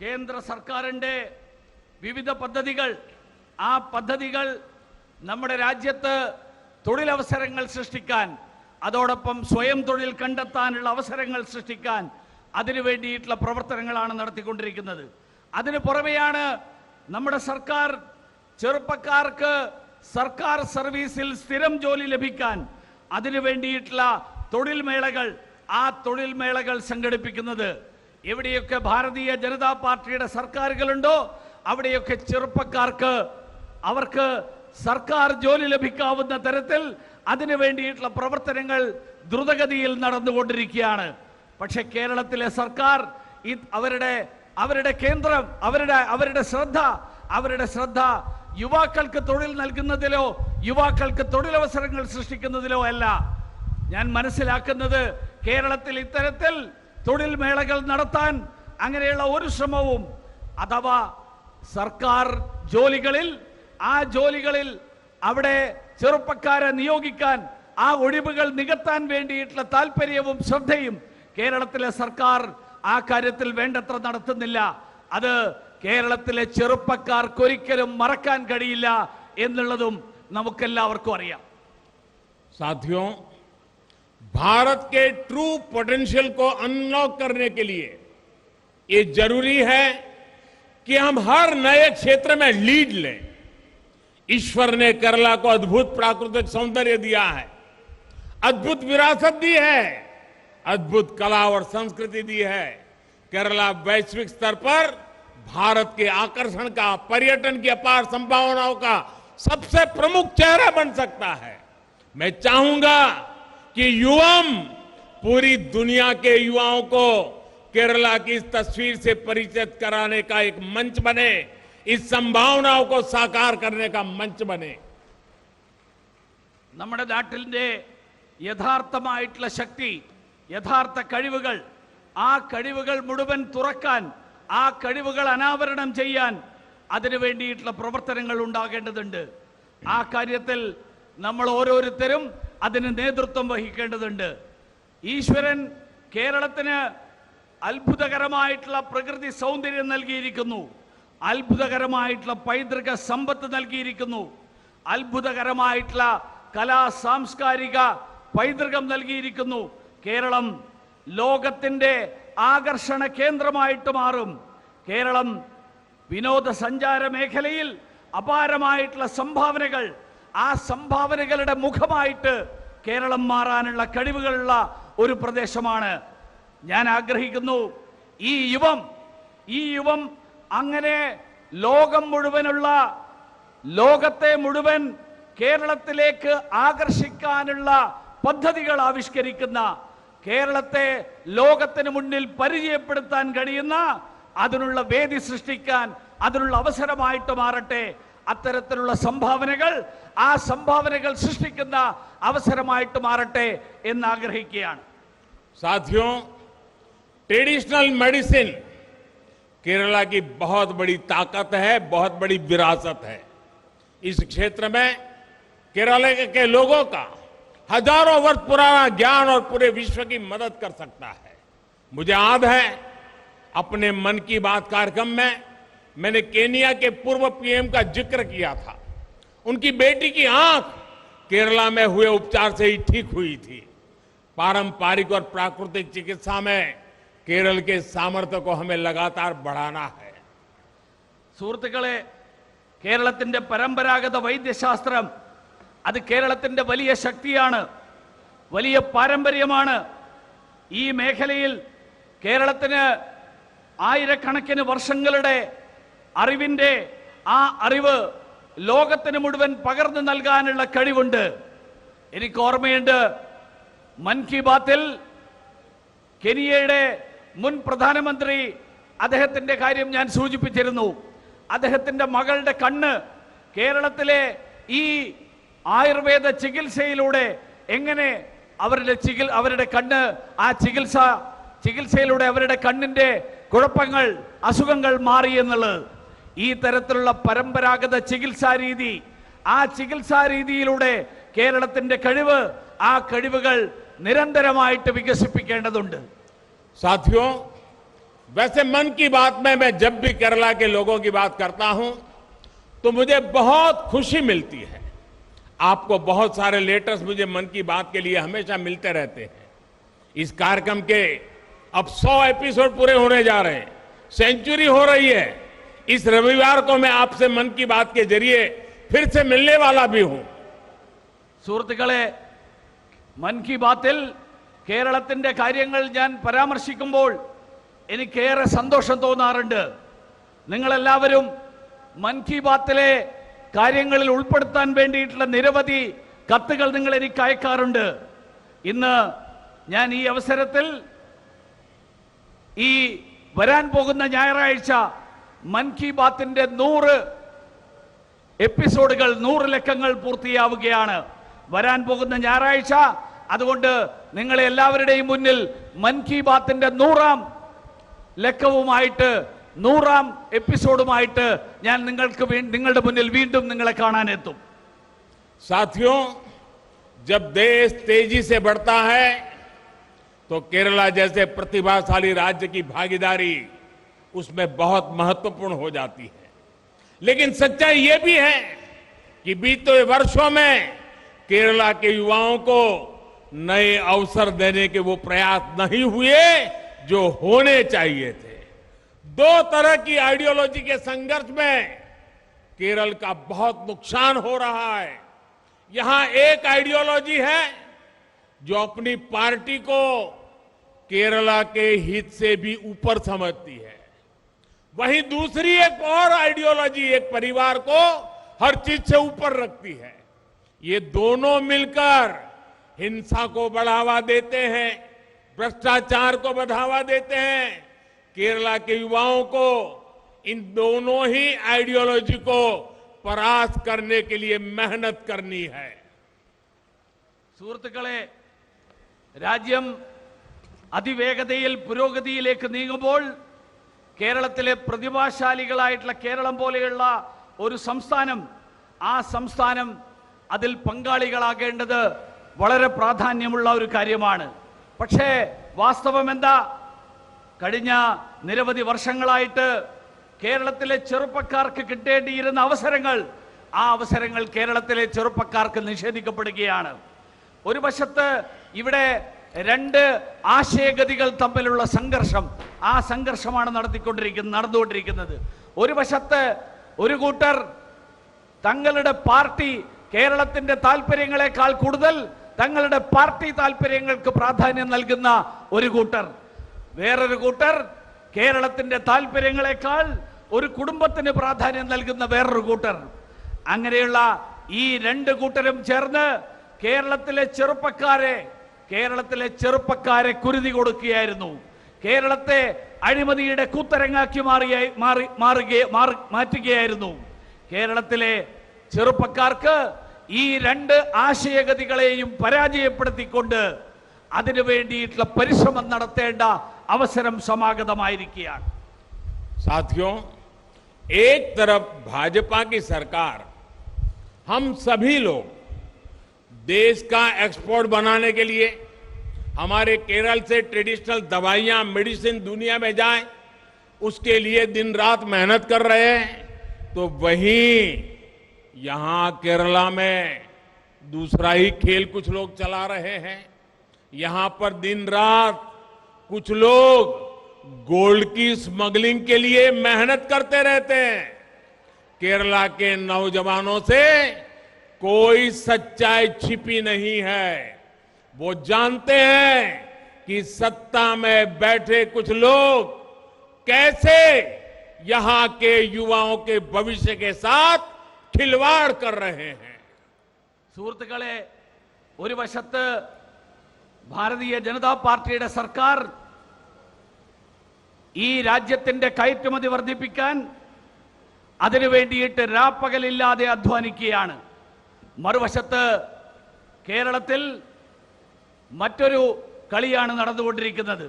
B: കേന്ദ്ര സർക്കാരിന്റെ വിവിധ പദ്ധതികൾ, ആ പദ്ധതികൾ നമ്മുടെ രാജ്യത്ത് തൊഴിലവസരങ്ങൾ സൃഷ്ടിക്കാൻ, അതോടൊപ്പം സ്വയം തൊഴിൽ കണ്ടെത്താനുള്ള അവസരങ്ങൾ സൃഷ്ടിക്കാൻ അതിനു വേണ്ടിയിട്ടുള്ള പ്രവർത്തനങ്ങളാണ് നടത്തിക്കൊണ്ടിരിക്കുന്നത്. അതിനു പുറമെയാണ് നമ്മുടെ സർക്കാർ ചെറുപ്പക്കാർക്ക് സർക്കാർ സർവീസിൽ സ്ഥിരം ജോലി ലഭിക്കാൻ അതിനു വേണ്ടിയിട്ടുള്ള തൊഴിൽ മേളകൾ സംഘടിപ്പിക്കുന്നത്. എവിടെയൊക്കെ ഭാരതീയ ജനതാ പാർട്ടിയുടെ സർക്കാരുകളുണ്ടോ അവിടെയൊക്കെ ചെറുപ്പക്കാർക്ക് അവർക്ക് സർക്കാർ ജോലി ലഭിക്കാവുന്ന തരത്തിൽ അതിനു വേണ്ടിയിട്ടുള്ള പ്രവർത്തനങ്ങൾ ദ്രുതഗതിയിൽ നടന്നുകൊണ്ടിരിക്കുകയാണ്. പക്ഷേ കേരളത്തിലെ സർക്കാർ അവരുടെ കേന്ദ്രം, അവരുടെ ശ്രദ്ധ യുവാക്കൾക്ക് തൊഴിൽ നൽകുന്നതിലോ യുവാക്കൾക്ക് തൊഴിലവസരങ്ങൾ സൃഷ്ടിക്കുന്നതിലോ അല്ല. ഞാൻ മനസ്സിലാക്കുന്നത് കേരളത്തിൽ ഇത്തരത്തിൽ തൊഴിൽ മേളകൾ നടത്താൻ അങ്ങനെയുള്ള ഒരു ശ്രമവും, അഥവാ സർക്കാർ ജോലികളിൽ അവിടെ ചെറുപ്പക്കാരെ നിയോഗിക്കാൻ, ആ ഒഴിവുകൾ നികത്താൻ വേണ്ടിയിട്ടുള്ള താല്പര്യവും ശ്രദ്ധയും കേരളത്തിലെ സർക്കാർ ആ കാര്യത്തിൽ വേണ്ടത്ര നടത്തുന്നില്ല. അത് കേരളത്തിലെ ചെറുപ്പക്കാർക്ക് ഒരിക്കലും മറക്കാൻ കഴിയില്ല എന്നുള്ളതും നമുക്കെല്ലാവർക്കും അറിയാം.
A: साथियों, भारत के ट्रू पोटेंशियल को अनलॉक करने के लिए ये जरूरी है कि हम हर नए क्षेत्र में लीड लें. ईश्वर ने केरला को अद्भुत प्राकृतिक सौंदर्य दिया है, अद्भुत विरासत दी है, अद्भुत कला और संस्कृति दी है. केरला वैश्विक स्तर पर भारत के आकर्षण का, पर्यटन की अपार संभावनाओं का सबसे प्रमुख चेहरा बन सकता है. मैं चाहूंगा कि युवम पूरी दुनिया के युवाओं को केरला की इस तस्वीर से परिचित कराने का एक मंच बने, इस संभावनाओं को साकार करने का मंच बने।
B: നമ്മുടെ നാട്ടിലെ യഥാർത്ഥമായിട്ടുള്ള ശക്തി, യഥാർത്ഥ കഴിവുകൾ, ആ കഴിവുകൾ മുഴുവൻ തുറക്കാൻ, ആ കഴിവുകൾ അനാവരണം ചെയ്യാൻ അതിനു വേണ്ടിയിട്ടുള്ള പ്രവർത്തനങ്ങൾ ഉണ്ടാകേണ്ടതുണ്ട്. ആ കാര്യത്തിൽ നമ്മൾ ഓരോരുത്തരും അതിന് നേതൃത്വം വഹിക്കേണ്ടതുണ്ട്. ഈശ്വരൻ കേരളത്തിന് അത്ഭുതകരമായിട്ടുള്ള പ്രകൃതി സൗന്ദര്യം നൽകിയിരിക്കുന്നു, അത്ഭുതകരമായിട്ടുള്ള പൈതൃക സമ്പത്ത് നൽകിയിരിക്കുന്നു, അത്ഭുതകരമായിട്ടുള്ള കലാ സാംസ്കാരിക പൈതൃകം നൽകിയിരിക്കുന്നു. കേരളം ലോകത്തിന്റെ ആകർഷണ കേന്ദ്രമായിട്ട് മാറും. കേരളം വിനോദസഞ്ചാര മേഖലയിൽ അപാരമായിട്ടുള്ള സംഭാവനകൾ, ആ സംഭാവനകളുടെ മുഖമായിട്ട് കേരളം മാറാനുള്ള കഴിവുകളുള്ള ഒരു പ്രദേശമാണ്. ഞാൻ ആഗ്രഹിക്കുന്നു ഈ യുവം അങ്ങനെ ലോകം മുഴുവനുള്ള, ലോകത്തെ മുഴുവൻ കേരളത്തിലേക്ക് ആകർഷിക്കാനുള്ള പദ്ധതികൾ ആവിഷ്കരിക്കുന്ന, കേരളത്തെ ലോകത്തിന് മുന്നിൽ പരിചയപ്പെടുത്താൻ കഴിയുന്ന അതിനുള്ള വേദി സൃഷ്ടിക്കാൻ, അതിനുള്ള അവസരമായിട്ട് മാറട്ടെ. അത്തരത്തിലുള്ള സംഭാവനകൾ, ആ സംഭാവനകൾ സൃഷ്ടിക്കുന്ന അവസരമായിട്ട് മാറട്ടെ എന്ന് ആഗ്രഹിക്കുകയാണ്.
A: साथियों, ट्रेडिशनल मेडिसिन केरला की बहुत बड़ी ताकत है, बहुत बड़ी विरासत है. इस क्षेत्र में केरला के लोगों का हजारों वर्ष पुराना ज्ञान और पूरे विश्व की मदद कर सकता है. मुझे याद है अपने मन की बात कार्यक्रम में मैंने केनिया के पूर्व पीएम का जिक्र किया था. उनकी बेटी की आंख केरला में हुए उपचार से ही ठीक हुई थी. पारंपरिक और प्राकृतिक चिकित्सा में केरल के सामर्थ्य को हमें लगातार बढ़ाना है.
B: സുഹൃത്തുക്കളെ, കേരളത്തിന്റെ പരമ്പരാഗത വൈദ്യശാസ്ത്രം അത് കേരളത്തിന്റെ വലിയ ശക്തിയാണ്, വലിയ പാരമ്പര്യമാണ്. ഈ മേഖലയിൽ കേരളത്തിന് ആയിരക്കണക്കിന് വർഷങ്ങളുടെ അറിവിന്റെ ആ അറിവ് ലോകത്തിന് മുഴുവൻ പകർന്നു നൽകാനുള്ള കഴിവുണ്ട്. എനിക്ക് ഓർമ്മയുണ്ട്, മൻ കി ബാത്തിൽ കെനിയയുടെ മുൻ പ്രധാനമന്ത്രി, അദ്ദേഹത്തിന്റെ കാര്യം ഞാൻ സൂചിപ്പിച്ചിരുന്നു. അദ്ദേഹത്തിന്റെ മകളുടെ കണ്ണ് കേരളത്തിലെ ഈ ആയുർവേദ ചികിത്സയിലൂടെ എങ്ങനെ അവരുടെ കണ്ണ്, ആ ചികിത്സയിലൂടെ അവരുടെ കണ്ണിന്റെ കുഴപ്പങ്ങൾ, അസുഖങ്ങൾ മാറി എന്നുള്ളത്. ഈ തരത്തിലുള്ള പരമ്പരാഗത ചികിത്സാ രീതി, ആ ചികിത്സാ രീതിയിലൂടെ കേരളത്തിന്റെ കഴിവ്, ആ കഴിവുകൾ നിരന്തരമായിട്ട് വികസിപ്പിക്കേണ്ടതുണ്ട്.
A: साथियों, वैसे मन की बात में मैं जब भी केरला के लोगों की बात करता हूं तो मुझे बहुत खुशी मिलती है. आपको बहुत सारे लेटर्स मुझे मन की बात के लिए हमेशा मिलते रहते हैं. इस कार्यक्रम के अब 100 एपिसोड पूरे होने जा रहे हैं, सेंचुरी हो रही है. इस रविवार को मैं आपसे मन की बात के जरिए फिर से मिलने वाला भी हूं.
B: സുഹൃത്തുക്കളെ, മൻ കി ബാത്തിൽ കേരളത്തിന്റെ കാര്യങ്ങൾ ഞാൻ പരാമർശിക്കുമ്പോൾ എനിക്കേറെ സന്തോഷം തോന്നാറുണ്ട്. നിങ്ങളെല്ലാവരും മൻ കി ബാത്തിലെ കാര്യങ്ങളിൽ ഉൾപ്പെടുത്താൻ വേണ്ടിയിട്ടുള്ള നിരവധി കത്തുകൾ നിങ്ങൾ എനിക്ക് അയക്കാറുണ്ട്. ഇന്ന് ഞാൻ ഈ അവസരത്തിൽ ഈ വരാൻ പോകുന്ന ഞായറാഴ്ച മൻ കി ബാത്തിന്റെ 100 എപ്പിസോഡുകൾ, 100 ലക്കങ്ങൾ പൂർത്തിയാവുകയാണ് വരാൻ പോകുന്ന ഞായറാഴ്ച. അതുകൊണ്ട് നിങ്ങളെ എല്ലാവരുടെയും മുന്നിൽ മൻ കി ബാത്തിന്റെ 100ാം ലക്കവുമായിട്ട്, 100ാം എപ്പിസോഡുമായിട്ട് ഞാൻ നിങ്ങളുടെ മുന്നിൽ വീണ്ടും നിങ്ങളെ കാണാനെത്തും.
A: साथियों, जब देश तेजी से बढ़ता है तो केरला जैसे प्रतिभाशाली राज्य की भागीदारी उसमें बहुत महत्वपूर्ण हो जाती है. लेकिन सच्चाई ये भी है कि बीते वर्षों में केरला के युवाओं को नए अवसर देने के वो प्रयास नहीं हुए जो होने चाहिए थे. 2 तरह की आइडियोलॉजी के संघर्ष में केरल का बहुत नुकसान हो रहा है. यहां एक आइडियोलॉजी है जो अपनी पार्टी को केरला के हित से भी ऊपर समझती है. वहीं दूसरी एक और आइडियोलॉजी एक परिवार को हर चीज से ऊपर रखती है. ये दोनों मिलकर हिंसा को बढ़ावा देते हैं, भ्रष्टाचार को बढ़ावा देते हैं। केरला के युवाओं को इन दोनों ही आइडियोलॉजी को परास्त करने के लिए मेहनत करनी है।
B: സുഹൃത്തുക്കളെ, രാജ്യം അതിവേഗതയിൽ പുരോഗതിയിലേക്ക് നീങ്ങുമ്പോൾ കേരളത്തിലെ പ്രതിഭാശാലികളായിട്ടുള്ള കേരളം പോലെയുള്ള ഒരു സംസ്ഥാനം, ആ സംസ്ഥാനം അതിൽ പങ്കാളികളാകേണ്ടത് വളരെ പ്രാധാന്യമുള്ള ഒരു കാര്യമാണ്. പക്ഷേ വാസ്തവം എന്താ? കഴിഞ്ഞ നിരവധി വർഷങ്ങളായിട്ട് കേരളത്തിലെ ചെറുപ്പക്കാർക്ക് കിട്ടേണ്ടിയിരുന്ന അവസരങ്ങൾ, ആ അവസരങ്ങൾ കേരളത്തിലെ ചെറുപ്പക്കാർക്ക് നിഷേധിക്കപ്പെടുകയാണ്. ഒരു വശത്ത് ഇവിടെ രണ്ട് ആശയഗതികൾ തമ്മിലുള്ള സംഘർഷം, ആ സംഘർഷമാണ് നടന്നുകൊണ്ടിരിക്കുന്നത്. ഒരു വശത്ത് ഒരു കൂട്ടർ തങ്ങളുടെ പാർട്ടി കേരളത്തിന്റെ താല്പര്യങ്ങളെക്കാൾ കൂടുതൽ തങ്ങളുടെ പാർട്ടി താല്പര്യങ്ങൾക്ക് പ്രാധാന്യം നൽകുന്ന ഒരു കൂട്ടർ, വേറൊരു കൂട്ടർ കേരളത്തിന്റെ താല്പര്യങ്ങളെക്കാൾ ഒരു കുടുംബത്തിന് പ്രാധാന്യം നൽകുന്ന വേറൊരു കൂട്ടർ. അങ്ങനെയുള്ള ഈ രണ്ട് കൂട്ടരും ചേർന്ന് കേരളത്തിലെ ചെറുപ്പക്കാരെ കുരുതി കൊടുക്കുകയായിരുന്നു. കേരളത്തെ അഴിമതിയുടെ കൂത്തരങ്ങാക്കി മാറ്റുകയായിരുന്നു. കേരളത്തിലെ ചെറുപ്പക്കാർക്ക് ഈ രണ്ട് ആശയഗതികളെയും പരാജയപ്പെടുത്തിക്കൊണ്ട് അതിനു വേണ്ടിയിട്ടുള്ള പരിശ്രമം നടത്തേണ്ട അവസരം സമാഗതമായിരിക്കുകയാണ്.
A: साथियों, एक तरफ भाजपा की सरकार हम सभी लोग देश का एक्सपोर्ट बनाने के लिए हमारे केरल से ट्रेडिशनल दवाइयां, मेडिसिन दुनिया में जाए, उसके लिए दिन रात मेहनत कर रहे हैं, तो वहीं यहां केरला में दूसरा ही खेल कुछ लोग चला रहे हैं। यहां पर दिन रात कुछ लोग गोल्ड की स्मगलिंग के लिए मेहनत करते रहते हैं। केरला के नौजवानों से कोई सच्चाई छिपी नहीं है। वो जानते हैं कि सत्ता में बैठे कुछ लोग कैसे यहां के युवाओं के भविष्य के साथ खिलवाड़ कर रहे हैं.
B: സുഹൃത്തുക്കളെ, ഒരു വശത്ത് ഭാരതീയ ജനതാ പാർട്ടിയുടെ സർക്കാർ ഈ രാജ്യത്തിന്റെ കയറ്റുമതി വർദ്ധിപ്പിക്കാൻ അതിനു വേണ്ടിയിട്ട് രാപ്പകലില്ലാതെ അധ്വാനിക്കുകയാണ്. മറുവശത്ത് കേരളത്തിൽ മറ്റൊരു കളിയാണ് നടന്നുകൊണ്ടിരിക്കുന്നത്.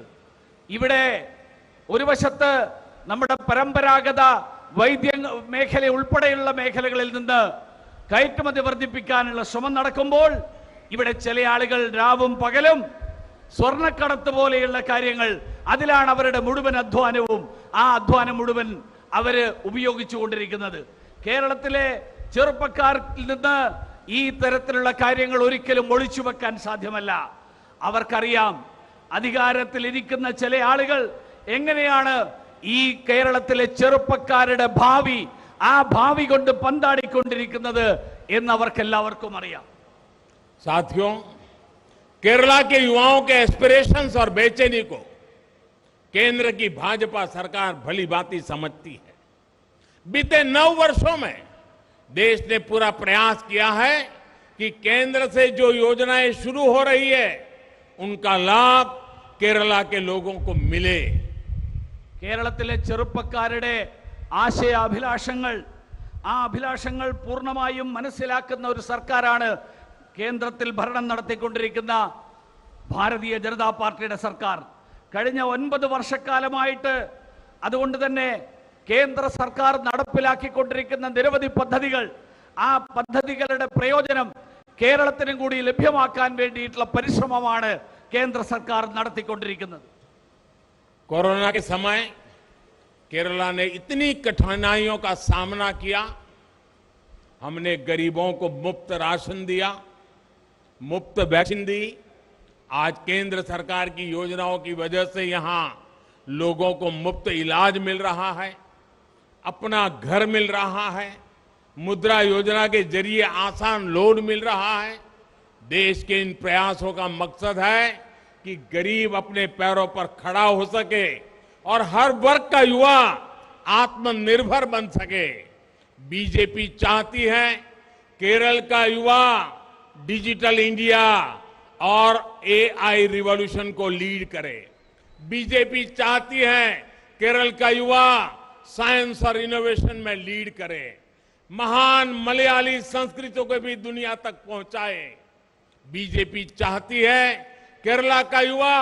B: ഇവിടെ ഒരു വശത്ത് നമ്മുടെ പരമ്പരാഗത വൈദ്യ മേഖല ഉൾപ്പെടെയുള്ള മേഖലകളിൽ നിന്ന് കയറ്റുമതി വർദ്ധിപ്പിക്കാനുള്ള ശ്രമം നടക്കുമ്പോൾ ഇവിടെ ചില ആളുകൾ രാവും പകലും സ്വർണ്ണക്കടത്ത് പോലെയുള്ള കാര്യങ്ങൾ, അതിലാണ് അവരുടെ മുഴുവൻ അധ്വാനവും. ആ അധ്വാനം മുഴുവൻ അവര് ഉപയോഗിച്ചുകൊണ്ടിരിക്കുന്നത്. കേരളത്തിലെ ചെറുപ്പക്കാരിൽ നിന്ന് ഈ തരത്തിലുള്ള കാര്യങ്ങൾ ഒരിക്കലും ഒളിച്ചു വെക്കാൻ സാധ്യമല്ല. അവർക്കറിയാം അധികാരത്തിൽ ഇരിക്കുന്ന ചില ആളുകൾ എങ്ങനെയാണ് ഈ കേരളത്തിലെ ചെറുപ്പക്കാരുടെ ഭാവി, ആ ഭാവി കൊണ്ട് പന്താടിക്കൊണ്ടിരിക്കുന്നത് എന്ന് അവർക്കെല്ലാവർക്കും അറിയാം.
A: साथियों, केरला के युवाओं के एस्पिरेशंस और बेचैनी को केंद्र की भाजपा सरकार भली भांति समझती है. बीते 9 वर्षों में देश ने पूरा प्रयास किया है कि केंद्र से जो योजनाएं शुरू हो रही है उनका लाभ केरला के लोगों को मिले.
B: കേരളത്തിലെ ചെറുപ്പക്കാരുടെ ആശയാഭിലാഷങ്ങൾ, ആ അഭിലാഷങ്ങൾ പൂർണ്ണമായും മനസ്സിലാക്കുന്ന ഒരു സർക്കാരാണ് കേന്ദ്രത്തിൽ ഭരണം നടത്തിക്കൊണ്ടിരിക്കുന്ന ഭാരതീയ ജനതാ പാർട്ടിയുടെ സർക്കാർ. കഴിഞ്ഞ 9 വർഷക്കാലമായിട്ട് അതുകൊണ്ട് തന്നെ കേന്ദ്ര സർക്കാർ നടപ്പിലാക്കിക്കൊണ്ടിരിക്കുന്ന നിരവധി പദ്ധതികൾ, ആ പദ്ധതികളുടെ പ്രയോജനം കേരളത്തിനും കൂടി ലഭ്യമാക്കാൻ വേണ്ടിയിട്ടുള്ള പരിശ്രമമാണ് കേന്ദ്ര സർക്കാർ നടത്തിക്കൊണ്ടിരിക്കുന്നത്.
A: कोरोना के समय केरला ने इतनी कठिनाइयों का सामना किया. हमने गरीबों को मुफ्त राशन दिया, मुफ्त वैक्सीन दी. आज केंद्र सरकार की योजनाओं की वजह से यहां लोगों को मुफ्त इलाज मिल रहा है, अपना घर मिल रहा है, मुद्रा योजना के जरिए आसान लोन मिल रहा है. देश के इन प्रयासों का मकसद है कि गरीब अपने पैरों पर खड़ा हो सके और हर वर्ग का युवा आत्मनिर्भर बन सके. बीजेपी चाहती है केरल का युवा डिजिटल इंडिया और एआई रिवॉल्यूशन को लीड करे। बीजेपी चाहती है केरल का युवा साइंस और इनोवेशन में लीड करे, महान मलयाली संस्कृति को भी दुनिया तक पहुंचाए। बीजेपी चाहती है केरला का युवा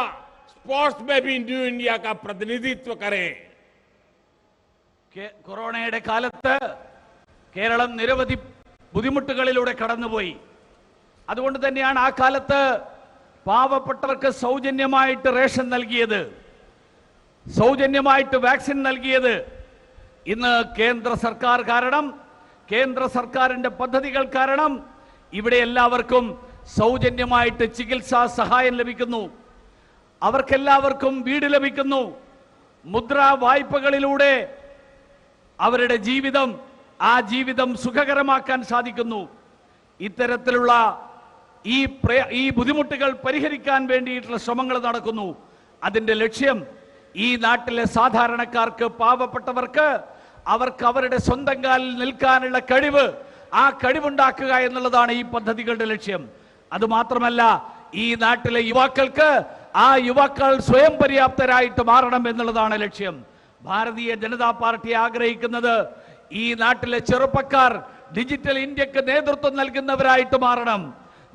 A: स्पोर्ट्स में भी न्यू इंडिया का प्रतिनिधित्व करे।
B: കൊറോണയുടെ കാലത്ത് കേരളം നിരവധി ബുദ്ധിമുട്ടുകളിലൂടെ കടന്നുപോയി. അതുകൊണ്ട് തന്നെയാണ് ആ കാലത്ത് പാവപ്പെട്ടവർക്ക് സൗജന്യമായിട്ട് റേഷൻ നൽകിയത്, സൗജന്യമായിട്ട് വാക്സിൻ നൽകിയത്. ഇന്ന് കേന്ദ്ര സർക്കാർ കാരണം, കേന്ദ്ര സർക്കാരിന്റെ പദ്ധതികൾ കാരണം ഇവിടെ എല്ലാവർക്കും സൗജന്യമായിട്ട് ചികിത്സാ സഹായം ലഭിക്കുന്നു. അവർക്കെല്ലാവർക്കും വീട് ലഭിക്കുന്നു. മുദ്രാ വായ്പകളിലൂടെ അവരുടെ ജീവിതം, ആ ജീവിതം സുഖകരമാക്കാൻ സാധിക്കുന്നു. ഇത്തരത്തിലുള്ള ഈ ബുദ്ധിമുട്ടുകൾ പരിഹരിക്കാൻ വേണ്ടിയിട്ടുള്ള ശ്രമങ്ങൾ നടക്കുന്നു. അതിന്റെ ലക്ഷ്യം ഈ നാട്ടിലെ സാധാരണക്കാർക്ക്, പാവപ്പെട്ടവർക്ക് അവർക്ക് അവരുടെ സ്വന്തം കാലിൽ നിൽക്കാനുള്ള കഴിവ്, ആ കഴിവുണ്ടാക്കുക എന്നുള്ളതാണ് ഈ പദ്ധതികളുടെ ലക്ഷ്യം. അതുമാത്രമല്ല, ഈ നാട്ടിലെ യുവാക്കൾക്ക് ആ യുവാക്കൾ സ്വയം പര്യാപ്തരായിട്ട് മാറണം എന്നുള്ളതാണ് ലക്ഷ്യം. ഭാരതീയ ജനതാ പാർട്ടി ആഗ്രഹിക്കുന്നത് ഈ നാട്ടിലെ ചെറുപ്പക്കാർ ഡിജിറ്റൽ ഇന്ത്യക്ക് നേതൃത്വം നൽകുന്നവരായിട്ട് മാറണം.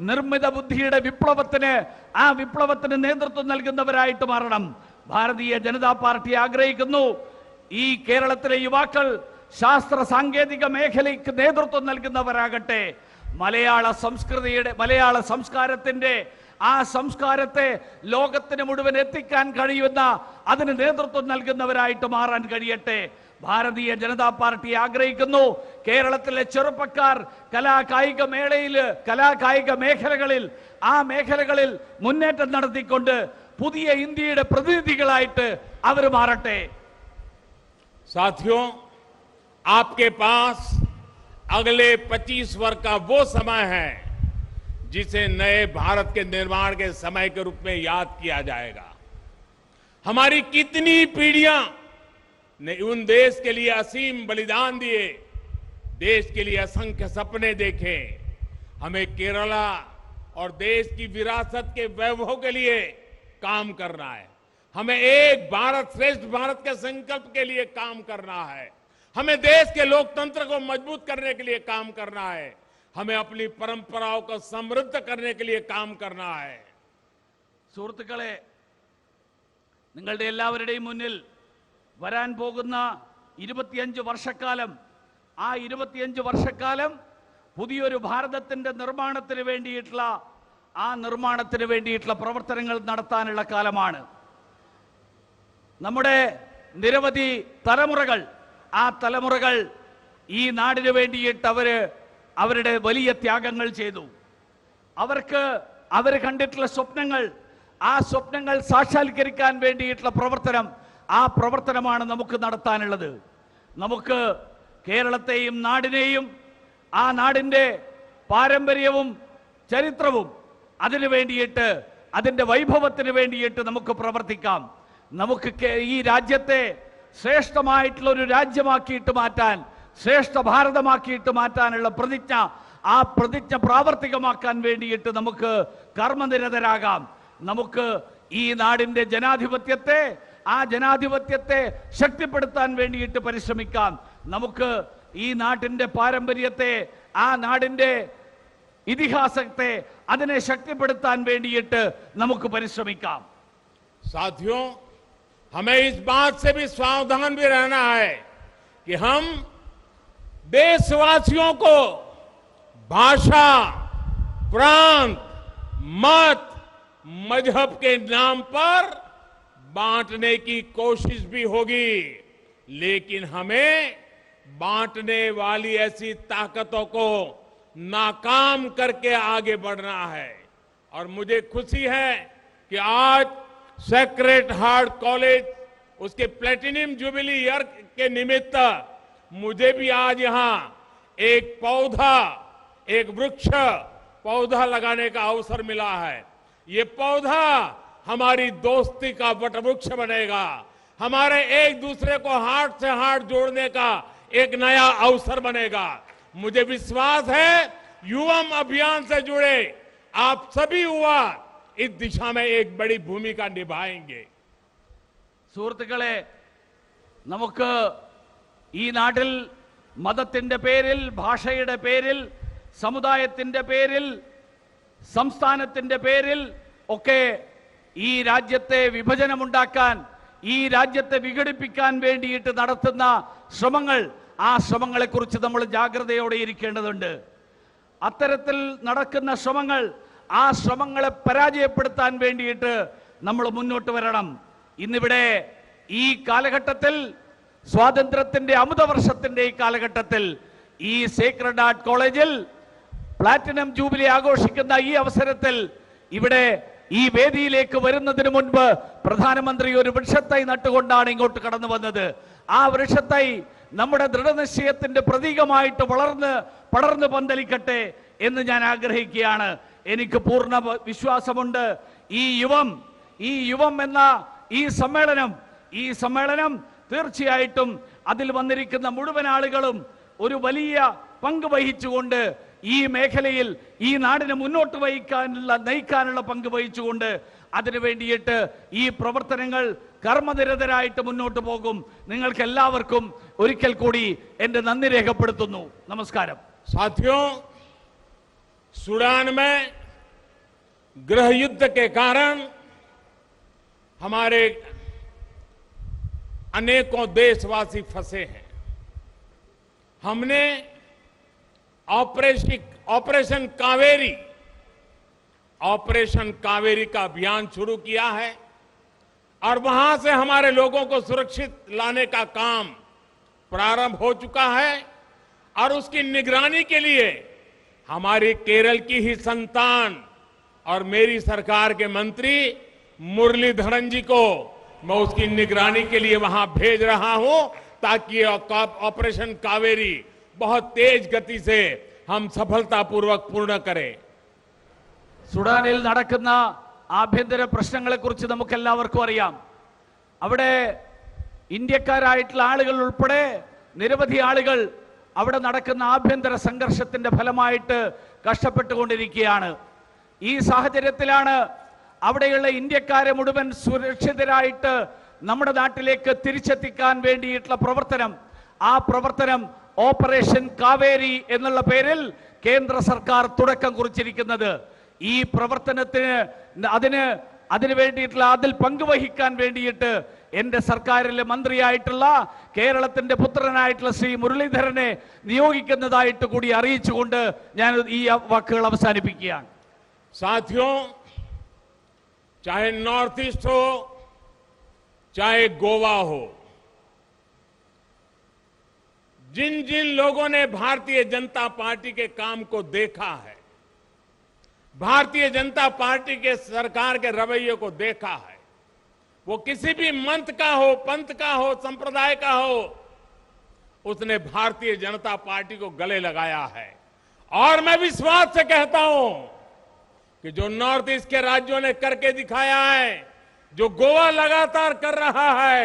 B: നിർമ്മിത ബുദ്ധിയുടെ വിപ്ലവത്തിന്, ആ വിപ്ലവത്തിന് നേതൃത്വം നൽകുന്നവരായിട്ട് മാറണം. ഭാരതീയ ജനതാ പാർട്ടി ആഗ്രഹിക്കുന്നു ഈ കേരളത്തിലെ യുവാക്കൾ ശാസ്ത്ര സാങ്കേതിക മേഖലയ്ക്ക് നേതൃത്വം നൽകുന്നവരാകട്ടെ. മലയാള സംസ്കാരത്തിന്റെ ആ സംസ്കാരത്തെ ലോകത്തിന് മുഴുവൻ എത്തിക്കാൻ കഴിയുന്ന, അതിന് നേതൃത്വം നൽകുന്നവരായിട്ട് മാറാൻ കഴിയട്ടെ. ഭാരതീയ ജനതാ പാർട്ടി ആഗ്രഹിക്കുന്നു കേരളത്തിലെ ചെറുപ്പക്കാർ കലാകായിക മേഖലകളിൽ, ആ മേഖലകളിൽ മുന്നേറ്റം നടത്തിക്കൊണ്ട് പുതിയ ഇന്ത്യയുടെ പ്രതിനിധികളായിട്ട് അവർ മാറട്ടെ.
A: साथियों, आपके पास अगले 25 वर्ष का वो समय है जिसे नए भारत के निर्माण के समय के रूप में याद किया जाएगा। हमारी कितनी पीढ़ियां ने उन देश के लिए असीम बलिदान दिए, देश के लिए असंख्य सपने देखे। हमें केरला और देश की विरासत के वैभव के लिए काम करना है। हमें एक भारत श्रेष्ठ भारत के संकल्प के लिए काम करना है। हमें देश के लोकतंत्र को मजबूत करने के लिए काम करना है। हमें अपनी परंपराओं को समृद्ध करने के लिए काम करना है.
B: സുഹൃത്തുക്കളെ, നിങ്ങളുടെ എല്ലാവരുടെയും മുന്നിൽ വരാൻ പോകുന്ന 25 വർഷക്കാലം, ആ 25 വർഷക്കാലം പുതിയൊരു ഭാരതത്തിന്റെ നിർമ്മാണത്തിന് വേണ്ടിയിട്ടുള്ള പ്രവർത്തനങ്ങൾ നടത്താനുള്ള കാലമാണ്. നമ്മുടെ നിരവധി തലമുറകൾ, ആ തലമുറകൾ ഈ നാടിനു വേണ്ടിയിട്ട് അവരുടെ വലിയ ത്യാഗങ്ങൾ ചെയ്തു. അവർ കണ്ടിട്ടുള്ള സ്വപ്നങ്ങൾ, ആ സ്വപ്നങ്ങൾ സാക്ഷാത്കരിക്കാൻ വേണ്ടിയിട്ടുള്ള പ്രവർത്തനം, ആ പ്രവർത്തനമാണ് നമുക്ക് നടത്താനുള്ളത്. നമുക്ക് കേരളത്തെയും നാടിനെയും, ആ നാടിന്റെ പാരമ്പര്യവും ചരിത്രവും അതിനു വേണ്ടിയിട്ട്, അതിന്റെ വൈഭവത്തിന് വേണ്ടിയിട്ട് നമുക്ക് പ്രവർത്തിക്കാം. നമുക്ക് ഈ രാജ്യത്തെ ശ്രേഷ്ഠമായിട്ടുള്ള ഒരു രാജ്യമാക്കിയിട്ട് മാറ്റാൻ, ശ്രേഷ്ഠ ഭാരതമാക്കിയിട്ട് മാറ്റാനുള്ള പ്രതിജ്ഞ, ആ പ്രതിജ്ഞ പ്രാവർത്തികമാക്കാൻ വേണ്ടിയിട്ട് നമുക്ക് കർമ്മനിരതരാകാം. നമുക്ക് ഈ നാടിന്റെ ജനാധിപത്യത്തെ, ആ ജനാധിപത്യത്തെ ശക്തിപ്പെടുത്താൻ വേണ്ടിയിട്ട് പരിശ്രമിക്കാം. നമുക്ക് ഈ നാട്ടിന്റെ പാരമ്പര്യത്തെ, ആ നാടിന്റെ ഇതിഹാസത്തെ, അതിനെ ശക്തിപ്പെടുത്താൻ വേണ്ടിയിട്ട് നമുക്ക് പരിശ്രമിക്കാം.
A: साथियों, हमें इस बात से भी सावधान भी रहना है कि हम देशवासियों को भाषा, प्रांत, मत, मजहब के नाम पर बांटने की कोशिश भी होगी, लेकिन हमें बांटने वाली ऐसी ताकतों को नाकाम करके आगे बढ़ना है. और मुझे खुशी है कि आज सेक्रेड हार्ट कॉलेज उसके प्लेटिनम जुबिली ईयर के निमित्त मुझे भी आज यहां एक वृक्ष पौधा लगाने का अवसर मिला है. ये पौधा हमारी दोस्ती का वटवृक्ष बनेगा, हमारे एक दूसरे को हार्ट से हार्ट जोड़ने का एक नया अवसर बनेगा. मुझे विश्वास है युवम अभियान से जुड़े आप सभी युवा इस दिशा में एक बड़ी भूमिका निभाएंगे।
B: സുഹൃത്തുക്കളെ, നമുക്ക് ഈ നാട്ടിൽ മതത്തിന്റെ പേരിൽ, ഭാഷയുടെ പേരിൽ, സമുദായത്തിന്റെ പേരിൽ, സംസ്ഥാനത്തിന്റെ പേരിൽ ഒക്കെ ഈ രാജ്യത്തെ വിഭജനമുണ്ടാക്കാൻ, ഈ രാജ്യത്തെ വിഘടിപ്പിക്കാൻ വേണ്ടിയിട്ട് നടത്തുന്ന ശ്രമങ്ങൾ, ആ ശ്രമങ്ങളെക്കുറിച്ച് നമ്മൾ ജാഗ്രതയോടെ ഇരിക്കേണ്ടതുണ്ട്. അത്തരത്തിൽ നടക്കുന്ന ശ്രമങ്ങൾ, ആ ശ്രമങ്ങളെ പരാജയപ്പെടുത്താൻ വേണ്ടിയിട്ട് നമ്മൾ മുന്നോട്ട് വരണം. ഇന്നിവിടെ ഈ കാലഘട്ടത്തിൽ, സ്വാതന്ത്ര്യത്തിന്റെ അമൃതവർഷത്തിന്റെ ഈ കാലഘട്ടത്തിൽ, ഈ സേക്രഡ് ഹാർട്ട് കോളേജിൽ പ്ലാറ്റിനം ജൂബിലി ആഘോഷിക്കുന്ന ഈ അവസരത്തിൽ ഇവിടെ ഈ വേദിയിലേക്ക് വരുന്നതിന് മുൻപ് പ്രധാനമന്ത്രി ഒരു വൃക്ഷത്തൈ നട്ടുകൊണ്ടാണ് ഇങ്ങോട്ട് കടന്നു വന്നത്. ആ വൃക്ഷത്തൈ നമ്മുടെ ദൃഢനിശ്ചയത്തിന്റെ പ്രതീകമായിട്ട് പടർന്ന് പന്തലിക്കട്ടെ എന്ന് ഞാൻ ആഗ്രഹിക്കുകയാണ്. എനിക്ക് പൂർണ്ണ വിശ്വാസമുണ്ട് ഈ യുവം എന്ന ഈ സമ്മേളനം തീർച്ചയായിട്ടും അതിൽ വന്നിരിക്കുന്ന മുഴുവൻ ആളുകളും ഒരു വലിയ പങ്ക് വഹിച്ചുകൊണ്ട് ഈ മേഖലയിൽ ഈ നാടിനെ മുന്നോട്ട് നയിക്കാനുള്ള പങ്ക് വഹിച്ചുകൊണ്ട് അതിനു വേണ്ടിയിട്ട് ഈ പ്രവർത്തനങ്ങൾ കർമ്മനിരതരായിട്ട് മുന്നോട്ട് പോകും. നിങ്ങൾക്ക് എല്ലാവർക്കും ഒരിക്കൽ കൂടി എന്റെ നന്ദി രേഖപ്പെടുത്തുന്നു. നമസ്കാരം.
A: साथियों, सूडान में गृह युद्ध के कारण हमारे अनेकों देशवासी फंसे हैं। हमने ऑपरेशन कावेरी का अभियान शुरू किया है और वहां से हमारे लोगों को सुरक्षित लाने का काम प्रारंभ हो चुका है और उसकी निगरानी के लिए हमारी केरल की ही संतान और मेरी सरकार के मंत्री मुरलीधरन जी को मैं उसकी निगरानी के लिए वहां भेज रहा हूं ताकि ऑपरेशन कावेरी बहुत तेज गति से हम सफलतापूर्वक पूर्ण करें.
B: സുഡാനിൽ നടക്കുന്ന ആഭ്യന്തര പ്രശ്നങ്ങളെക്കുറിച്ച് നമുക്ക് എല്ലാവർക്കും അറിയാം. അവിടെ ഇന്ത്യക്കാരായിട്ടുള്ള ആളുകൾ ഉൾപ്പെടെ നിരവധി ആളുകൾ അവിടെ നടക്കുന്ന ആഭ്യന്തര സംഘർഷത്തിന്റെ ഫലമായിട്ട് കഷ്ടപ്പെട്ടുകൊണ്ടിരിക്കുകയാണ്. ഈ സാഹചര്യത്തിലാണ് അവിടെയുള്ള ഇന്ത്യക്കാരെ മുഴുവൻ സുരക്ഷിതരായിട്ട് നമ്മുടെ നാട്ടിലേക്ക് തിരിച്ചെത്തിക്കാൻ വേണ്ടിയിട്ടുള്ള പ്രവർത്തനം, ആ പ്രവർത്തനം ഓപ്പറേഷൻ കാവേരി എന്നുള്ള പേരിൽ കേന്ദ്ര സർക്കാർ തുടക്കം കുറിച്ചിരിക്കുന്നത്. ഈ പ്രവർത്തനത്തിന് അതിനു വേണ്ടിയിട്ടുള്ള അതിൽ പങ്കുവഹിക്കാൻ വേണ്ടിയിട്ട് എന്റെ സർക്കാരിലെ മന്ത്രിയായിട്ടുള്ള കേരളത്തിന്റെ പുത്രനായിട്ടുള്ള ശ്രീ മുരളീധരനെ നിയോഗിക്കുന്നതായിട്ട് കൂടി അറിയിച്ചുകൊണ്ട് ഞാൻ ഈ വാക്കുകൾ അവസാനിപ്പിക്കുകയാണ്.
A: साथियों, चाहे नॉर्थ ईस्ट हो, चाहे गोवा हो, जिन जिन लोगों ने भारतीय जनता पार्टी के काम को देखा है, भारतीय जनता पार्टी के सरकार के रवैये को देखा है, वो किसी भी मंत का हो, पंथ का हो, संप्रदाय का हो, उसने भारतीय जनता पार्टी को गले लगाया है. और मैं विश्वास से कहता हूं कि जो नॉर्थ ईस्ट के राज्यों ने करके दिखाया है, जो गोवा लगातार कर रहा है,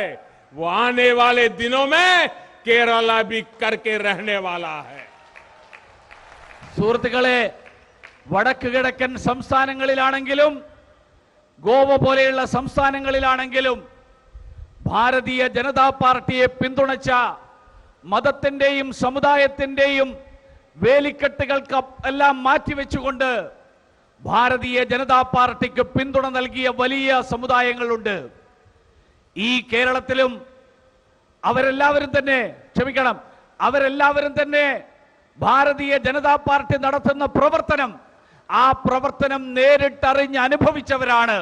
A: वो आने वाले दिनों में केरला भी करके रहने वाला है.
B: സുഹൃത്തുക്കളെ, വടക്ക് കിഴക്കൻ സംസ്ഥാനങ്ങളിലാണെങ്കിലും ഗോവ പോലെയുള്ള സംസ്ഥാനങ്ങളിലാണെങ്കിലും ഭാരതീയ ജനതാ പാർട്ടിയെ പിന്തുണച്ച മതത്തിന്റെയും സമുദായത്തിന്റെയും വേലിക്കെട്ടുകൾക്ക് എല്ലാം മാറ്റിവെച്ചുകൊണ്ട് ഭാരതീയ ജനതാ പാർട്ടിക്ക് പിന്തുണ നൽകിയ വലിയ സമുദായങ്ങളുണ്ട്. ഈ കേരളത്തിലും അവരെല്ലാവരും തന്നെ ഭാരതീയ ജനതാ പാർട്ടി നടത്തുന്ന പ്രവർത്തനം, ആ പ്രവർത്തനം നേരിട്ടറിഞ്ഞ് അനുഭവിച്ചവരാണ്.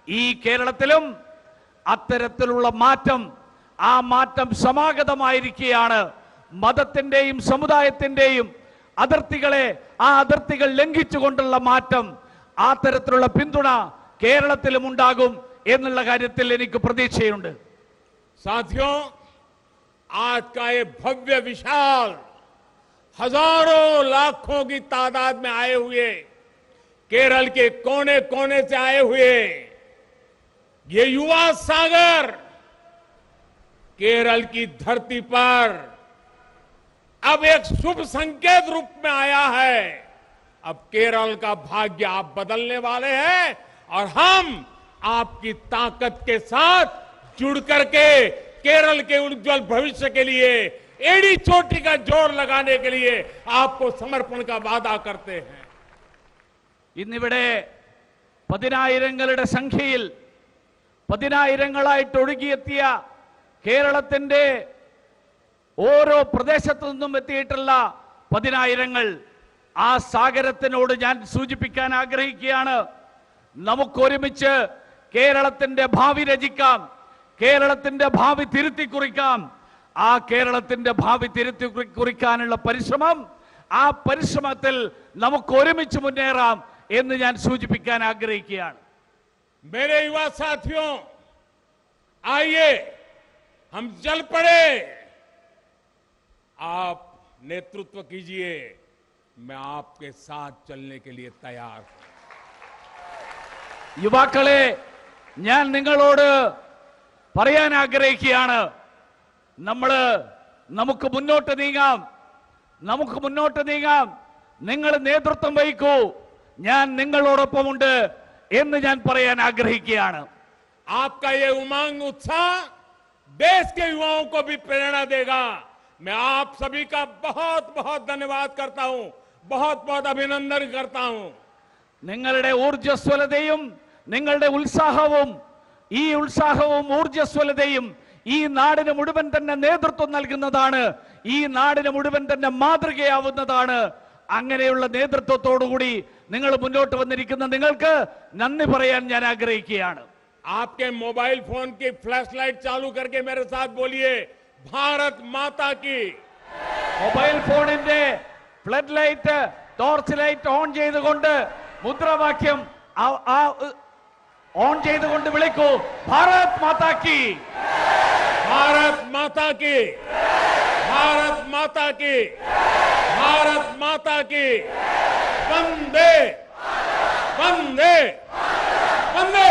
B: ഈ കേരളത്തിലും അത്തരത്തിലുള്ള മാറ്റം, ആ മാറ്റം സമാഗതമായിരിക്കുകയാണ്. മതത്തിന്റെയും സമുദായത്തിന്റെയും ആ അതിർത്തികൾ ലംഘിച്ചുകൊണ്ടുള്ള മാറ്റം, ആ തരത്തിലുള്ള പിന്തുണ കേരളത്തിലും ഉണ്ടാകും എന്നുള്ള കാര്യത്തിൽ എനിക്ക് പ്രതീക്ഷയുണ്ട്.
A: साथियों, आज का ये भव्य विशाल हजारों लाखों की तादाद में आए हुए, केरल के कोने कोने से आए हुए ये युवा सागर केरल की धरती पर अब एक शुभ संकेत रूप में आया है. अब केरल का भाग्य आप बदलने वाले हैं और हम आपकी ताकत के साथ जुड़ करके केरल के उज्जवल भविष्य के लिए एड़ी चोटी का जोर लगाने के लिए आपको समर्पण का वादा करते हैं।
B: ഇന്നിവിടെ പതിനായിരങ്ങളുടെ സംഖ്യയിൽ പതിനായിരങ്ങളായിട്ട് ഒഴുകിയെത്തിയ കേരളത്തിന്റെ ഓരോ പ്രദേശത്തു നിന്നും എത്തിയിട്ടുള്ള പതിനായിരങ്ങൾ ആ സാഗരത്തിനോട് ഞാൻ സൂചിപ്പിക്കാൻ ആഗ്രഹിക്കുകയാണ്. നമുക്കൊരുമിച്ച് കേരളത്തിന്റെ ഭാവി രചിക്കാം, കേരളത്തിന്റെ ഭാവി തിരുത്തി കുറിക്കാം. ആ കേരളത്തിന്റെ ഭാവി തിരുത്തി കുറിക്കാനുള്ള പരിശ്രമം, ആ പരിശ്രമത്തിൽ നമുക്ക് ഒരുമിച്ച് മുന്നേറാം എന്ന് ഞാൻ സൂചിപ്പിക്കാൻ ആഗ്രഹിക്കുകയാണ്.
A: मेरे युवा साथियों, आइए हम चल पड़े। आप नेतृत्व कीजिए, मैं आपके साथ चलने के लिए तैयार हूं।
B: യുവാക്കളെ, ഞാൻ നിങ്ങളോട് പറയാൻ ആഗ്രഹിക്കുകയാണ്, നമുക്ക് മുന്നോട്ട് നീങ്ങാം, നമുക്ക് മുന്നോട്ട് നീങ്ങാം. നിങ്ങൾ നേതൃത്വം വഹിക്കൂ, ഞാൻ നിങ്ങളോടൊപ്പമുണ്ട് എന്ന് ഞാൻ പറയാൻ ആഗ്രഹിക്കുകയാണ്.
A: आपका ये उमंग उत्साह देश के युवाओं को भी प्रेरणा देगा। मैं आप सभी का बहुत बहुत धन्यवाद करता हूं, बहुत बहुत अभिनंदन करता हूं।
B: നിങ്ങളുടെ ഊർജ്ജസ്വലതയും നിങ്ങളുടെ ഉത്സാഹവും, ഈ ഉത്സാഹവും ഊർജ്ജസ്വലതയും ഈ നാടിന് മുഴുവൻ തന്നെ നേതൃത്വം നൽകുന്നതാണ്, ഈ നാടിന് മുഴുവൻ തന്നെ മാതൃകയാവുന്നതാണ്. അങ്ങനെയുള്ള നേതൃത്വത്തോടുകൂടി നിങ്ങൾ മുന്നോട്ട് വന്നിരിക്കുന്ന നിങ്ങൾക്ക് നന്ദി പറയാൻ ഞാൻ ആഗ്രഹിക്കുകയാണ്.
A: आपके मोबाइल फोन की फ्लैश लाइट चालू करके मेरे साथ बोलिए, भारत माता की।
B: മൊബൈൽ ഫോണിന്റെ flood light, torch light on ചെയ്തുകൊണ്ട് മുദ്രാവാക്യം ഓൺ ചെയ്തുകൊണ്ട് വിളിക്കൂ, ഭാരത് മാതാ കി,
A: भारत माता की, भारत माता की, भारत माता की। वंदे वंदे वंदे।